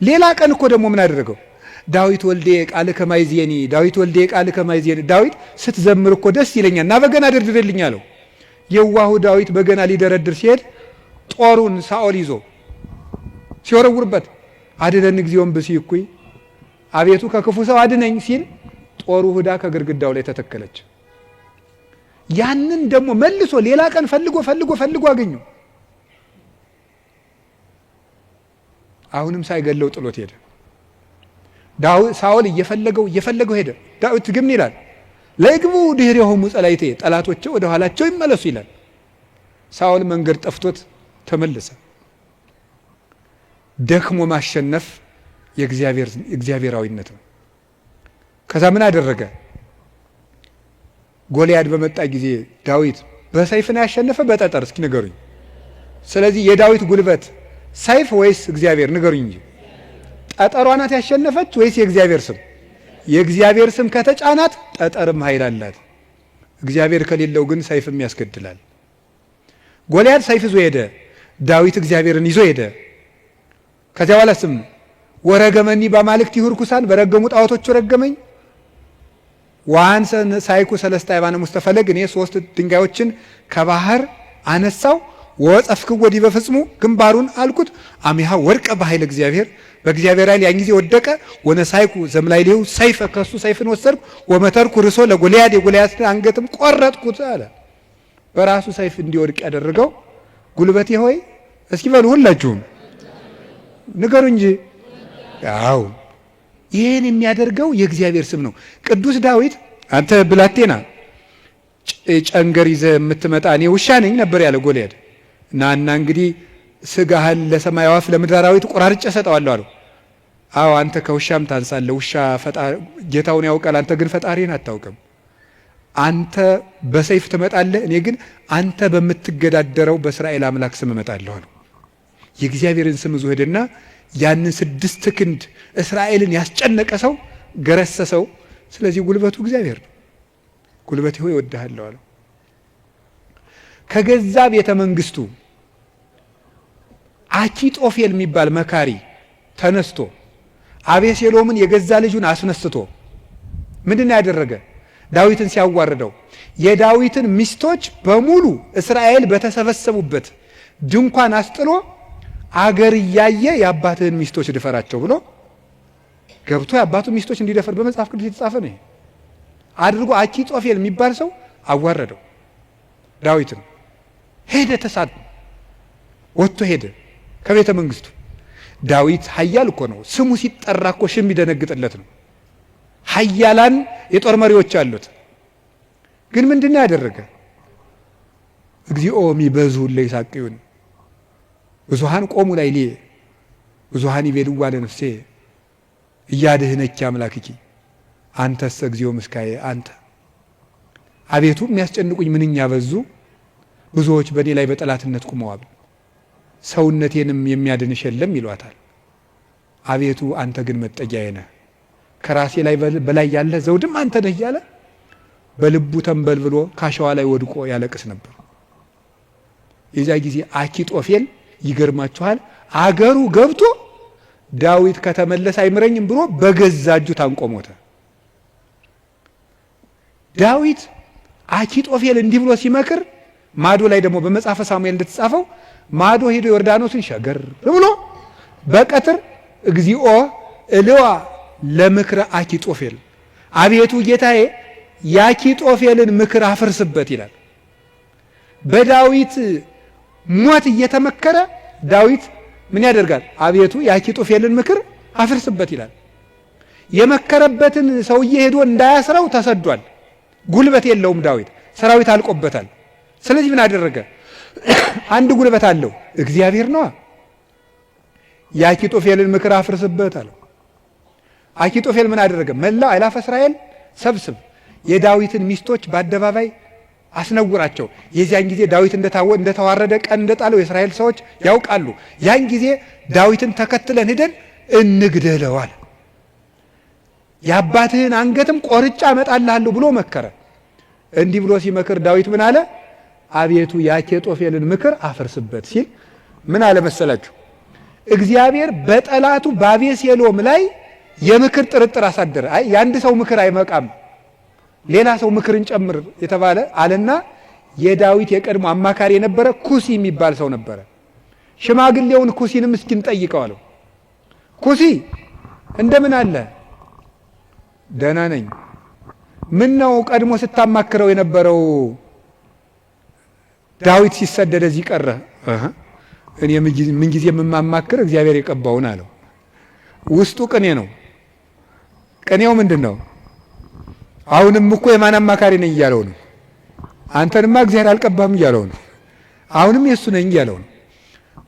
ሌላ ቀን እኮ ደግሞ ምን አደረገው? ዳዊት ወልዴ ቃል ከማይዜኒ ዳዊት ወልዴ ቃል ከማይዜኒ ዳዊት ስትዘምር እኮ ደስ ይለኛል እና በገና ደርድርልኝ አለው። የዋሁ ዳዊት በገና ሊደረድር ሲሄድ ጦሩን ሳኦል ይዞ ሲወረውርበት አድነን እግዚኦን ብሲ እኩይ አቤቱ ከክፉ ሰው አድነኝ ሲል ጦሩ ሁዳ ከግድግዳው ላይ ተተከለች። ያንን ደግሞ መልሶ ሌላ ቀን ፈልጎ አገኘው። አሁንም ሳይገለው ጥሎት ሄደ። ሳኦል እየፈለገው ሄደ። ዳዊት ግን ይላል ለግቡ ድህሬሆሙ ጸላይቴ ጠላቶቼ ወደ ኋላቸው ይመለሱ ይላል። ሳኦል መንገድ ጠፍቶት ተመለሰ። ደክሞ ማሸነፍ የእግዚአብሔራዊነት ነው። ከዛ ምን አደረገ? ጎልያድ በመጣ ጊዜ ዳዊት በሰይፍ ነው ያሸነፈ በጠጠር? እስኪ ንገሩኝ። ስለዚህ የዳዊት ጉልበት ሰይፍ ወይስ እግዚአብሔር? ንገሩኝ እንጂ። ጠጠሯ ናት ያሸነፈች ወይስ የእግዚአብሔር ስም? የእግዚአብሔር ስም ከተጫናት ጠጠርም ኃይል አላት። እግዚአብሔር ከሌለው ግን ሰይፍም ያስገድላል። ጎልያድ ሰይፍ ይዞ ሄደ፣ ዳዊት እግዚአብሔርን ይዞ ሄደ። ከዚያ በኋላ ስም ወረገመኒ በአማልክት ይሁርኩሳን በረገሙ ጣዖቶቹ ረገመኝ። ዋንሰ ሳይኩ ሰለስተ አይባነ ሙስተፈለግ እኔ 3 ድንጋዮችን ከባህር አነሳው ወጸፍክ ወዲ በፍጽሙ ግንባሩን አልኩት አሚሃ ወርቀ በኃይል እግዚአብሔር በእግዚአብሔር ኃይል ያን ጊዜ ወደቀ። ወነሳይኩ ዘምላይሌው ሰይፈ ከሱ ሰይፍን ወሰድኩ ወመተርኩ ርሶ ለጎልያድ የጎልያድን አንገትም ቆረጥኩት አለ። በራሱ ሰይፍ እንዲወድቅ ያደረገው ጉልበቴ ሆይ እስኪ በሉ ሁላችሁም ንገሩ እንጂ። ያው ይሄን የሚያደርገው የእግዚአብሔር ስም ነው። ቅዱስ ዳዊት አንተ ብላቴና ጨንገር ይዘህ የምትመጣ እኔ ውሻ ነኝ ነበር ያለ ጎልያድ። እና እንግዲህ ስጋህን ለሰማይ አዕዋፍ ለምድር አራዊት ቆራርጬ ሰጠዋለሁ አለው። አዎ አንተ ከውሻም ታንሳለህ። ውሻ ጌታውን ያውቃል፣ አንተ ግን ፈጣሪን አታውቅም። አንተ በሰይፍ ትመጣለህ፣ እኔ ግን አንተ በምትገዳደረው በእስራኤል አምላክ ስም እመጣለሁ አለው። የእግዚአብሔርን ስም ይዞ ሄደና ያንን 6 ክንድ እስራኤልን ያስጨነቀ ሰው ገረሰሰው። ስለዚህ ጉልበቱ እግዚአብሔር ነው። ጉልበቴ ሆይ እወድሃለሁ አለው። ከገዛ ቤተ መንግስቱ አኪጦፌል የሚባል መካሪ ተነስቶ አቤሴሎምን የገዛ ልጁን አስነስቶ ምንድነው ያደረገ? ዳዊትን ሲያዋርደው የዳዊትን ሚስቶች በሙሉ እስራኤል በተሰበሰቡበት ድንኳን አስጥሎ አገር እያየ የአባትህን ሚስቶች ድፈራቸው ብሎ ገብቶ የአባቱ ሚስቶች እንዲደፈር በመጽሐፍ ቅዱስ የተጻፈ ነው አድርጎ አኪጦፌል የሚባል ሰው አዋረደው። ዳዊትን ሄደ፣ ተሳድ ወጥቶ ሄደ ከቤተ መንግስቱ። ዳዊት ኃያል እኮ ነው። ስሙ ሲጠራ እኮ ሽም ይደነግጥለት ነው። ኃያላን የጦር መሪዎች አሉት። ግን ምንድነው ያደረገ? እግዚኦ ሚበዙ ለይሳቅዩን ብዙሃን ቆሙ ላይ ሊ ብዙሃን ይቤልዋ ለነፍሴ እያድህነኪ አምላክኪ አንተስ እግዚኦ ምስካዬ አንተ። አቤቱ የሚያስጨንቁኝ ምንኛ በዙ፣ ብዙዎች በእኔ ላይ በጠላትነት ቁመዋል፣ ሰውነቴንም የሚያድንሽ የለም ይሏታል። አቤቱ አንተ ግን መጠጊያዬ ነህ፣ ከራሴ ላይ በላይ ያለ ዘውድም አንተ ነህ እያለ በልቡ ተንበልብሎ ካሸዋ ላይ ወድቆ ያለቅስ ነበር። የዚያ ጊዜ አኪጦፌል ይገርማችኋል፣ አገሩ ገብቶ ዳዊት ከተመለሰ አይምረኝም ብሎ በገዛ እጁ ታንቆ ሞተ። ዳዊት አኪጦፌል እንዲህ ብሎ ሲመክር ማዶ ላይ ደግሞ በመጽሐፈ ሳሙኤል እንደተጻፈው ማዶ ሄዶ ዮርዳኖስን ሸገር ብሎ በቀትር እግዚኦ እልዋ ለምክረ አኪጦፌል አቤቱ ጌታዬ የአኪጦፌልን ምክር አፍርስበት ይላል። በዳዊት ሞት እየተመከረ ዳዊት ምን ያደርጋል? አቤቱ የአኪጦፌልን ምክር አፍርስበት ይላል። የመከረበትን ሰውዬ ሄዶ እንዳያስረው ተሰዷል። ጉልበት የለውም ዳዊት፣ ሰራዊት አልቆበታል። ስለዚህ ምን አደረገ? አንድ ጉልበት አለው፣ እግዚአብሔር ነዋ። የአኪጦፌልን ምክር አፍርስበት አለው። አኪጦፌል ምን አደረገ? መላው አእላፈ እስራኤል ሰብስብ፣ የዳዊትን ሚስቶች በአደባባይ አስነውራቸው። የዚያን ጊዜ ዳዊት እንደተዋረደ ቀን እንደጣለው የእስራኤል ሰዎች ያውቃሉ። ያን ጊዜ ዳዊትን ተከትለን ሂደን እንግደለዋል፣ የአባትህን አንገትም ቆርጫ እመጣልሃለሁ ብሎ መከረ። እንዲህ ብሎ ሲመክር ዳዊት ምን አለ? አቤቱ የአኪጦፌልን ምክር አፍርስበት ሲል ምን አለ መሰላችሁ? እግዚአብሔር በጠላቱ በአቤሴሎም ላይ የምክር ጥርጥር አሳደረ። አይ የአንድ ሰው ምክር አይመቃም፣ ሌላ ሰው ምክርን ጨምር የተባለ አለና የዳዊት የቀድሞ አማካሪ የነበረ ኩሲ የሚባል ሰው ነበረ። ሽማግሌውን ኩሲንም እስኪ እንጠይቀው አለው። ኩሲ እንደምን አለ? ደህና ነኝ። ምን ነው ቀድሞ ስታማክረው የነበረው ዳዊት ሲሰደድ እዚህ ቀረ? እኔ ምን ጊዜ የማማክር እግዚአብሔር የቀባውን አለው። ውስጡ ቅኔ ነው። ቅኔው ምንድን ነው? አሁንም እኮ የማን አማካሪ ነኝ እያለው ነው። አንተንማ እግዚአብሔር አልቀባም እያለው ነው። አሁንም የእሱ ነኝ እያለው ነው።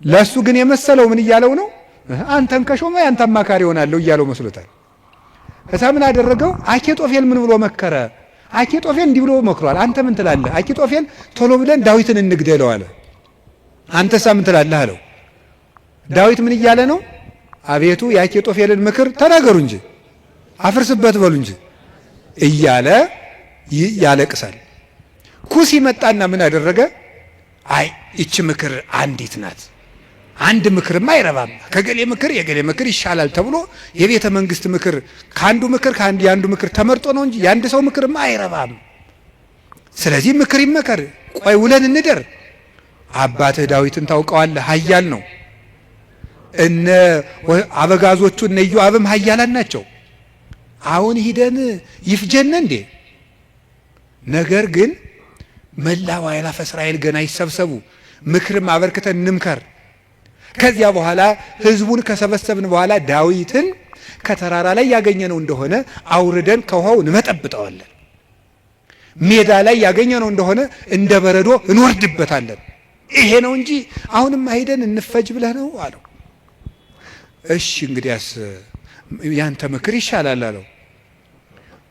ለእሱ ግን የመሰለው ምን እያለው ነው? አንተን ከሾመ ያንተ አማካሪ ሆናለሁ እያለው መስሎታል። ከዛ ምን አደረገው? አኪጦፌል ምን ብሎ መከረ? አኪጦፌል እንዲህ ብሎ መክሯል። አንተ ምን ትላለህ? አኪጦፌል ቶሎ ብለን ዳዊትን እንግደለው አለ። አንተሳ ምን ትላለህ አለው። ዳዊት ምን እያለ ነው? አቤቱ የአኪጦፌልን ምክር ተናገሩ እንጂ አፍርስበት በሉ እንጂ እያለ ያለቅሳል። ኩሲ መጣና ምን አደረገ? አይ ይቺ ምክር አንዲት ናት፣ አንድ ምክርማ አይረባም፣ ከገሌ ምክር የገሌ ምክር ይሻላል ተብሎ የቤተ መንግስት ምክር የአንዱ ምክር ተመርጦ ነው እንጂ የአንድ ሰው ምክርማ አይረባም። ስለዚህ ምክር ይመከር፣ ቆይ ውለን እንደር። አባትህ ዳዊትን ታውቀዋለህ፣ ኃያል ነው። እነ አበጋዞቹ እነ ኢዮአብም ኃያላን ናቸው። አሁን ሂደን ይፍጀን እንዴ? ነገር ግን መላው አእላፈ እስራኤል ገና ይሰብሰቡ፣ ምክርም አበርክተን እንምከር። ከዚያ በኋላ ህዝቡን ከሰበሰብን በኋላ ዳዊትን ከተራራ ላይ ያገኘነው እንደሆነ አውርደን ከውሃው እንመጠብጠዋለን፣ ሜዳ ላይ ያገኘነው እንደሆነ እንደ በረዶ እንወርድበታለን። ይሄ ነው እንጂ አሁንም ሂደን እንፈጅ ብለህ ነው አለው። እሺ እንግዲያስ ያንተ ምክር ይሻላል አለው።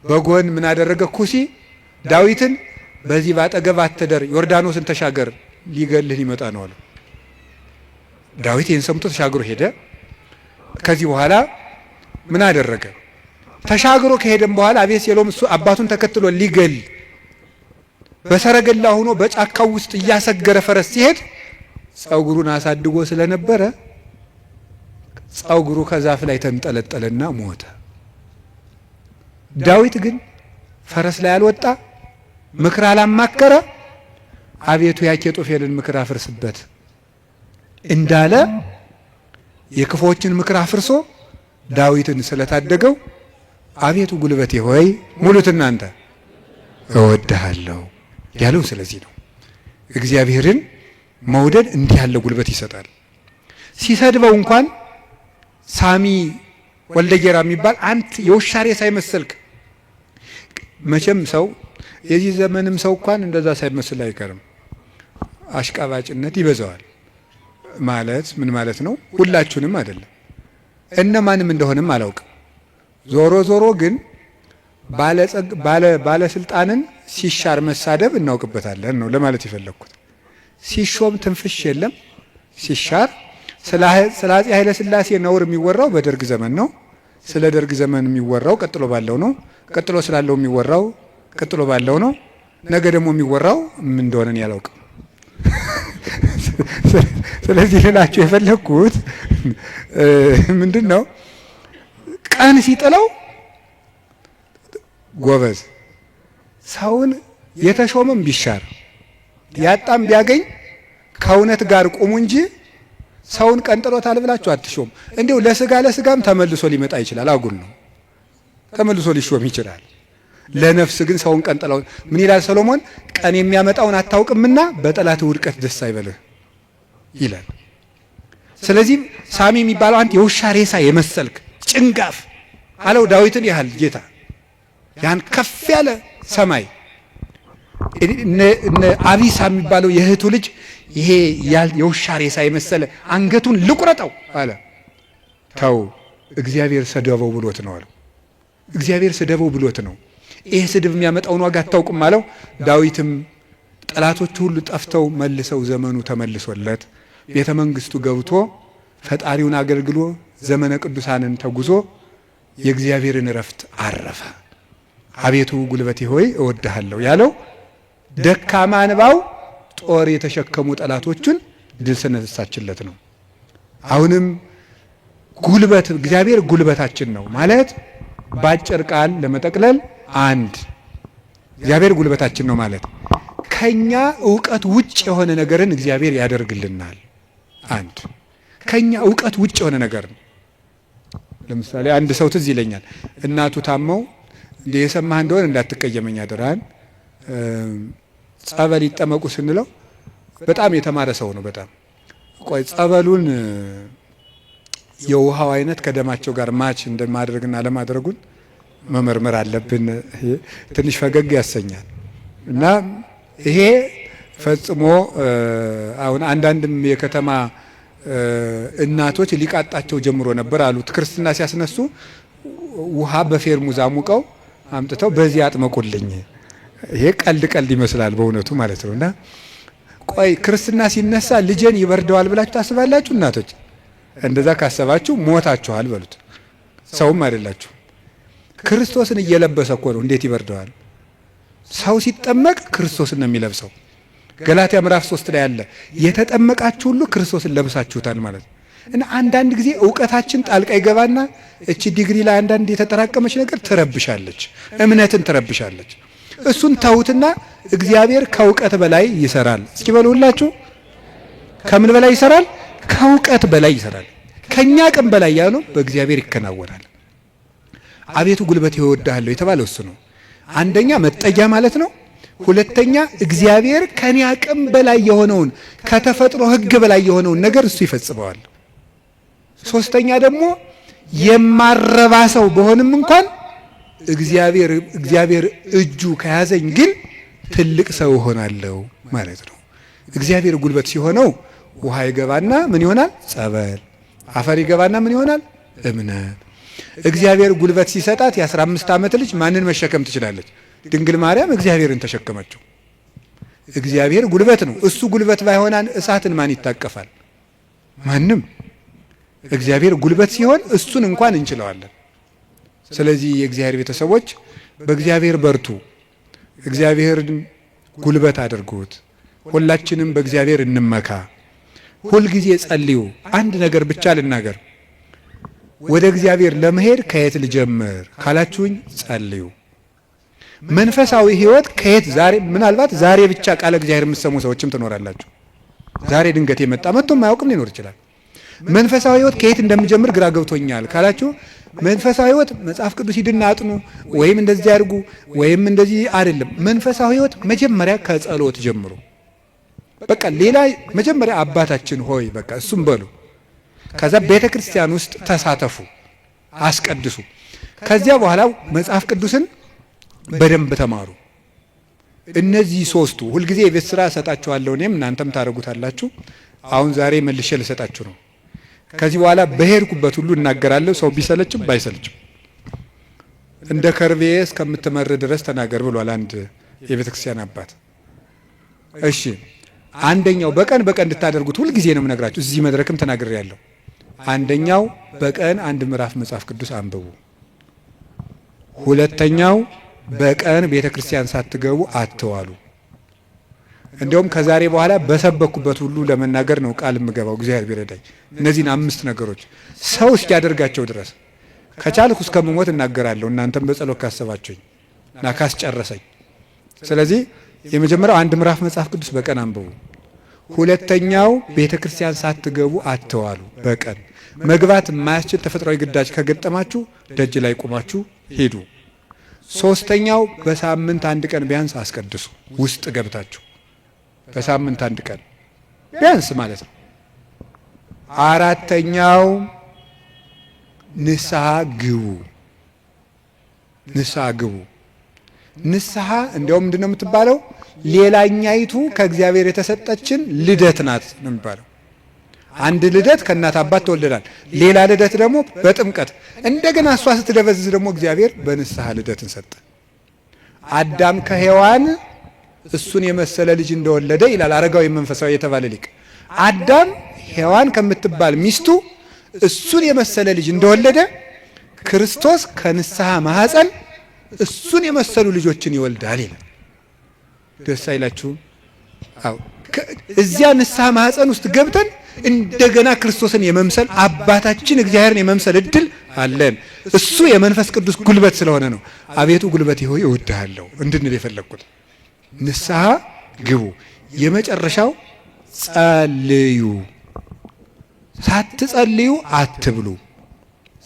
በጎን ምን አደረገ? ኩሲ ዳዊትን በዚህ ባጠገብ አትደር፣ ዮርዳኖስን ተሻገር፣ ሊገልህ ሊመጣ ነው አለው። ዳዊት ይህን ሰምቶ ተሻግሮ ሄደ። ከዚህ በኋላ ምን አደረገ? ተሻግሮ ከሄደም በኋላ አቤሴሎም እሱ አባቱን ተከትሎ ሊገል በሰረገላ ሆኖ በጫካው ውስጥ እያሰገረ ፈረስ ሲሄድ ጸጉሩን አሳድጎ ስለነበረ ጸጉሩ ከዛፍ ላይ ተንጠለጠለና ሞተ። ዳዊት ግን ፈረስ ላይ አልወጣ፣ ምክር አላማከረ። አቤቱ የአኪጦፌልን ምክር አፍርስበት እንዳለ የክፎችን ምክር አፍርሶ ዳዊትን ስለታደገው አቤቱ ጉልበቴ ሆይ ሙሉት እናንተ እወድሃለሁ ያለው ስለዚህ ነው። እግዚአብሔርን መውደድ እንዲህ ያለ ጉልበት ይሰጣል። ሲሰድበው እንኳን ሳሚ ወልደጌራ የሚባል አንተ የውሻ ሬሳ ሳይመስልክ፣ መቼም ሰው የዚህ ዘመንም ሰው እንኳን እንደዛ ሳይመስል አይቀርም። አሽቃባጭነት ይበዛዋል። ማለት ምን ማለት ነው? ሁላችሁንም አይደለም፣ እነማንም እንደሆነም አላውቅም። ዞሮ ዞሮ ግን ባለስልጣንን ሲሻር መሳደብ እናውቅበታለን ነው ለማለት የፈለግኩት። ሲሾም ትንፍሽ የለም፣ ሲሻር ስለ አፄ ኃይለ ሥላሴ ነውር የሚወራው በደርግ ዘመን ነው። ስለ ደርግ ዘመን የሚወራው ቀጥሎ ባለው ነው። ቀጥሎ ስላለው የሚወራው ቀጥሎ ባለው ነው። ነገ ደግሞ የሚወራው ምን እንደሆነ ያላውቅም። ስለዚህ ልላችሁ የፈለግኩት ምንድን ነው? ቀን ሲጥለው ጎበዝ ሰውን የተሾመም ቢሻር ያጣም ቢያገኝ ከእውነት ጋር ቁሙ እንጂ ሰውን ቀንጥሎታል ብላችሁ አትሾም። እንዲሁ ለስጋም ተመልሶ ሊመጣ ይችላል። አጉል ነው፣ ተመልሶ ሊሾም ይችላል። ለነፍስ ግን ሰውን ቀን ጥላው። ምን ይላል ሰሎሞን? ቀን የሚያመጣውን አታውቅምና በጠላት ውድቀት ደስ አይበልህ ይላል። ስለዚህ ሳሚ የሚባለው አንተ የውሻ ሬሳ የመሰልክ ጭንጋፍ አለው ዳዊትን ያህል ጌታ ያን ከፍ ያለ ሰማይ። እነ አቢሳ የሚባለው የእህቱ ልጅ ይሄ የውሻ ሬሳ የመሰለ አንገቱን ልቁረጠው አለ። ተው እግዚአብሔር ሰደበው ብሎት ነው አለው። እግዚአብሔር ስደበው ብሎት ነው። ይሄ ስድብ የሚያመጣውን ዋጋ አታውቅም አለው። ዳዊትም ጠላቶቹ ሁሉ ጠፍተው መልሰው ዘመኑ ተመልሶለት ቤተ መንግስቱ ገብቶ ፈጣሪውን አገልግሎ ዘመነ ቅዱሳንን ተጉዞ የእግዚአብሔርን እረፍት አረፈ። አቤቱ ጉልበቴ ሆይ እወድሃለሁ ያለው ደካማ እንባው ጦር የተሸከሙ ጠላቶቹን ድል ስነሳችለት ነው። አሁንም ጉልበት እግዚአብሔር ጉልበታችን ነው ማለት ባጭር ቃል ለመጠቅለል አንድ እግዚአብሔር ጉልበታችን ነው ማለት ከኛ ዕውቀት ውጭ የሆነ ነገርን እግዚአብሔር ያደርግልናል። አንድ ከኛ ዕውቀት ውጭ የሆነ ነገር ነው። ለምሳሌ አንድ ሰው ትዝ ይለኛል፣ እናቱ ታመው እንደ የሰማህ እንደሆነ እንዳትቀየመኝ አደራን ጸበል ይጠመቁ ስንለው በጣም የተማረ ሰው ነው። በጣም ቆይ ጸበሉን የውሃው አይነት ከደማቸው ጋር ማች እንደማድረግና ለማድረጉን መመርመር አለብን። ትንሽ ፈገግ ያሰኛል። እና ይሄ ፈጽሞ አሁን አንዳንድም የከተማ እናቶች ሊቃጣቸው ጀምሮ ነበር አሉት። ክርስትና ሲያስነሱ ውሃ በፌርሙዝ አሙቀው አምጥተው በዚህ አጥመቁልኝ። ይሄ ቀልድ ይመስላል በእውነቱ ማለት ነው። እና ቆይ ክርስትና ሲነሳ ልጄን ይበርደዋል ብላችሁ ታስባላችሁ? እናቶች እንደዛ ካሰባችሁ ሞታችኋል በሉት። ሰውም አይደላችሁ። ክርስቶስን እየለበሰ እኮ ነው። እንዴት ይበርደዋል? ሰው ሲጠመቅ ክርስቶስን ነው የሚለብሰው። ገላትያ ምዕራፍ 3 ላይ ያለ የተጠመቃችሁ ሁሉ ክርስቶስን ለብሳችሁታል ማለት ነው። እና አንዳንድ ጊዜ ዕውቀታችን ጣልቃ ይገባና እቺ ዲግሪ ላይ አንዳንድ የተጠራቀመች ነገር ትረብሻለች፣ እምነትን ትረብሻለች። እሱን ተውትና እግዚአብሔር ከእውቀት በላይ ይሰራል። እስኪ በሉ ሁላችሁ፣ ከምን በላይ ይሰራል? ከእውቀት በላይ ይሰራል። ከኛ አቅም በላይ ያለው በእግዚአብሔር ይከናወናል። አቤቱ ጉልበቴ እወድሃለሁ የተባለው እሱ ነው። አንደኛ መጠጊያ ማለት ነው። ሁለተኛ እግዚአብሔር ከኔ አቅም በላይ የሆነውን ከተፈጥሮ ሕግ በላይ የሆነውን ነገር እሱ ይፈጽመዋል። ሶስተኛ ደግሞ የማረባ ሰው በሆንም እንኳን እግዚአብሔር እጁ ከያዘኝ ግን ትልቅ ሰው እሆናለሁ ማለት ነው። እግዚአብሔር ጉልበት ሲሆነው ውሃ ይገባና ምን ይሆናል? ጸበል። አፈር ይገባና ምን ይሆናል? እምነት። እግዚአብሔር ጉልበት ሲሰጣት የ15 ዓመት ልጅ ማንን መሸከም ትችላለች? ድንግል ማርያም እግዚአብሔርን ተሸከመችው። እግዚአብሔር ጉልበት ነው። እሱ ጉልበት ባይሆናን እሳትን ማን ይታቀፋል? ማንም። እግዚአብሔር ጉልበት ሲሆን እሱን እንኳን እንችለዋለን። ስለዚህ የእግዚአብሔር ቤተሰቦች በእግዚአብሔር በርቱ፣ እግዚአብሔርን ጉልበት አድርጉት። ሁላችንም በእግዚአብሔር እንመካ። ሁልጊዜ ጸልዩ። አንድ ነገር ብቻ ልናገር፣ ወደ እግዚአብሔር ለመሄድ ከየት ልጀምር ካላችሁኝ ጸልዩ። መንፈሳዊ ሕይወት ከየት ዛሬ ምናልባት ዛሬ ብቻ ቃለ እግዚአብሔር የምትሰሙ ሰዎችም ትኖራላችሁ። ዛሬ ድንገት መጥቶ የማያውቅም ሊኖር ይችላል። መንፈሳዊ ሕይወት ከየት እንደምጀምር ግራ ገብቶኛል ካላችሁ መንፈሳዊ ሕይወት መጽሐፍ ቅዱስ ሂድና አጥኑ ወይም እንደዚህ አድርጉ ወይም እንደዚህ አይደለም። መንፈሳዊ ሕይወት መጀመሪያ ከጸሎት ጀምሩ። በቃ ሌላ መጀመሪያ አባታችን ሆይ በቃ እሱም በሉ። ከዛ ቤተ ክርስቲያን ውስጥ ተሳተፉ፣ አስቀድሱ። ከዚያ በኋላ መጽሐፍ ቅዱስን በደንብ ተማሩ። እነዚህ ሶስቱ ሁልጊዜ የቤት ስራ እሰጣችኋለሁ፣ እኔም እናንተም ታደርጉታላችሁ። አሁን ዛሬ መልሼ ልሰጣችሁ ነው። ከዚህ በኋላ በሄድኩበት ሁሉ እናገራለሁ፣ ሰው ቢሰለችም ባይሰለችም። እንደ ከርቤ እስከምትመር ድረስ ተናገር ብሏል አንድ የቤተ ክርስቲያን አባት። እሺ አንደኛው በቀን እንድታደርጉት ሁልጊዜ ነው የምነግራችሁ። እዚህ መድረክም ተናግሬያለሁ። አንደኛው በቀን አንድ ምዕራፍ መጽሐፍ ቅዱስ አንብቡ። ሁለተኛው በቀን ቤተ ክርስቲያን ሳትገቡ አትዋሉ። እንዲሁም ከዛሬ በኋላ በሰበኩበት ሁሉ ለመናገር ነው ቃል የምገባው እግዚአብሔር ቢረዳኝ። እነዚህን 5 ነገሮች ሰው እስኪያደርጋቸው ድረስ ከቻልኩ እስከምሞት እናገራለሁ፣ እናንተም በጸሎት ካሰባችሁኝ እና ካስጨረሰኝ። ስለዚህ የመጀመሪያው አንድ ምዕራፍ መጽሐፍ ቅዱስ በቀን አንብቡ። ሁለተኛው ቤተ ክርስቲያን ሳትገቡ አትዋሉ። በቀን መግባት የማያስችል ተፈጥሯዊ ግዳጅ ከገጠማችሁ ደጅ ላይ ቆማችሁ ሄዱ። ሶስተኛው በሳምንት አንድ ቀን ቢያንስ አስቀድሱ። ውስጥ ገብታችሁ በሳምንት አንድ ቀን ቢያንስ ማለት ነው። አራተኛው ንስሐ ግቡ። ንስሐ ግቡ። ንስሐ እንዲያውም ምንድነው የምትባለው? ሌላኛይቱ ከእግዚአብሔር የተሰጠችን ልደት ናት ነው የሚባለው። አንድ ልደት ከእናት አባት ተወልደናል። ሌላ ልደት ደግሞ በጥምቀት እንደገና እሷ ስትደበዝዝ ደግሞ እግዚአብሔር በንስሐ ልደትን ሰጠ። አዳም ከሔዋን እሱን የመሰለ ልጅ እንደወለደ ይላል አረጋዊ መንፈሳዊ የተባለ ሊቅ። አዳም ሔዋን ከምትባል ሚስቱ እሱን የመሰለ ልጅ እንደወለደ ክርስቶስ ከንስሐ ማህፀን እሱን የመሰሉ ልጆችን ይወልዳል ይላል። ደስ አይላችሁም? አዎ። እዚያ ንስሐ ማህፀን ውስጥ ገብተን እንደገና ክርስቶስን የመምሰል አባታችን እግዚአብሔርን የመምሰል እድል አለን። እሱ የመንፈስ ቅዱስ ጉልበት ስለሆነ ነው አቤቱ ጉልበቴ ሆይ እወድሃለሁ እንድንል የፈለግኩት። ንስሐ ግቡ። የመጨረሻው ጸልዩ። ሳትጸልዩ አትብሉ።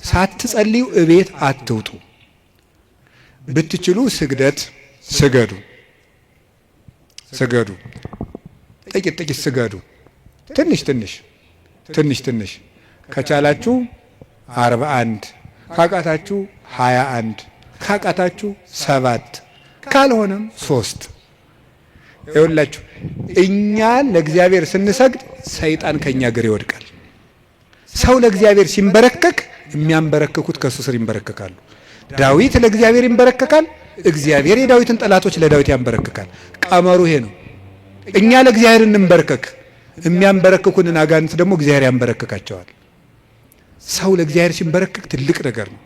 ሳትጸልዩ እቤት አትውጡ። ብትችሉ ስግደት ስገዱ። ስገዱ። ጥቂት ስገዱ። ትንሽ ከቻላችሁ 41 ካቃታችሁ 21 ካቃታችሁ 7 ካልሆነም 3። ይኸውላችሁ እኛ ለእግዚአብሔር ስንሰግድ ሰይጣን ከኛ እግር ይወድቃል። ሰው ለእግዚአብሔር ሲንበረከክ የሚያንበረክኩት ከሱ ስር ይንበረከካሉ። ዳዊት ለእግዚአብሔር ይንበረከካል፣ እግዚአብሔር የዳዊትን ጠላቶች ለዳዊት ያንበረክካል። ቀመሩ ይሄ ነው። እኛ ለእግዚአብሔር እንንበረከክ፣ የሚያንበረክኩንን አጋንንት ደግሞ እግዚአብሔር ያንበረክካቸዋል። ሰው ለእግዚአብሔር ሲንበረከክ ትልቅ ነገር ነው።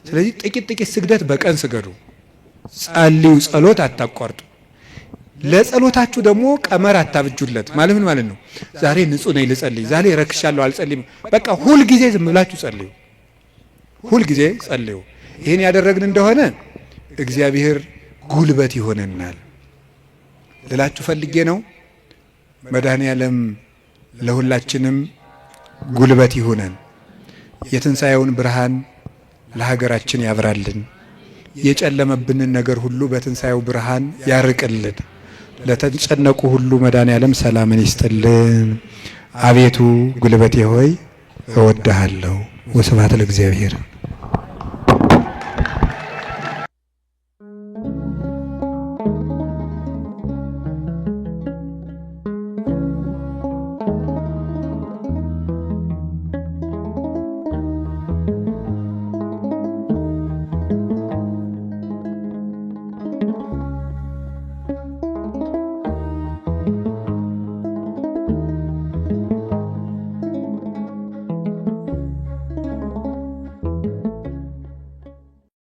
ስለዚህ ጥቂት ስግደት በቀን ስገዱ። ጸልዩ። ጸሎት አታቋርጡ። ለጸሎታችሁ ደግሞ ቀመር አታብጁለት። ማለት ምን ማለት ነው? ዛሬ ንጹህ ነኝ ልጸልይ፣ ዛሬ ረክሻለሁ አልጸልይም። በቃ ሁል ጊዜ ዝም ብላችሁ ጸልዩ። ሁል ጊዜ ጸልዩ። ይህን ያደረግን እንደሆነ እግዚአብሔር ጉልበት ይሆነናል ልላችሁ ፈልጌ ነው። መድኃኔዓለም ለሁላችንም ጉልበት ይሆነን። የትንሣኤውን ብርሃን ለሀገራችን ያብራልን። የጨለመብንን ነገር ሁሉ በትንሣኤው ብርሃን ያርቅልን። ለተጨነቁ ሁሉ መድኃኔዓለም ሰላምን ይስጥልን። አቤቱ ጉልበቴ ሆይ እወድሃለሁ። ወስብሐት ለእግዚአብሔር።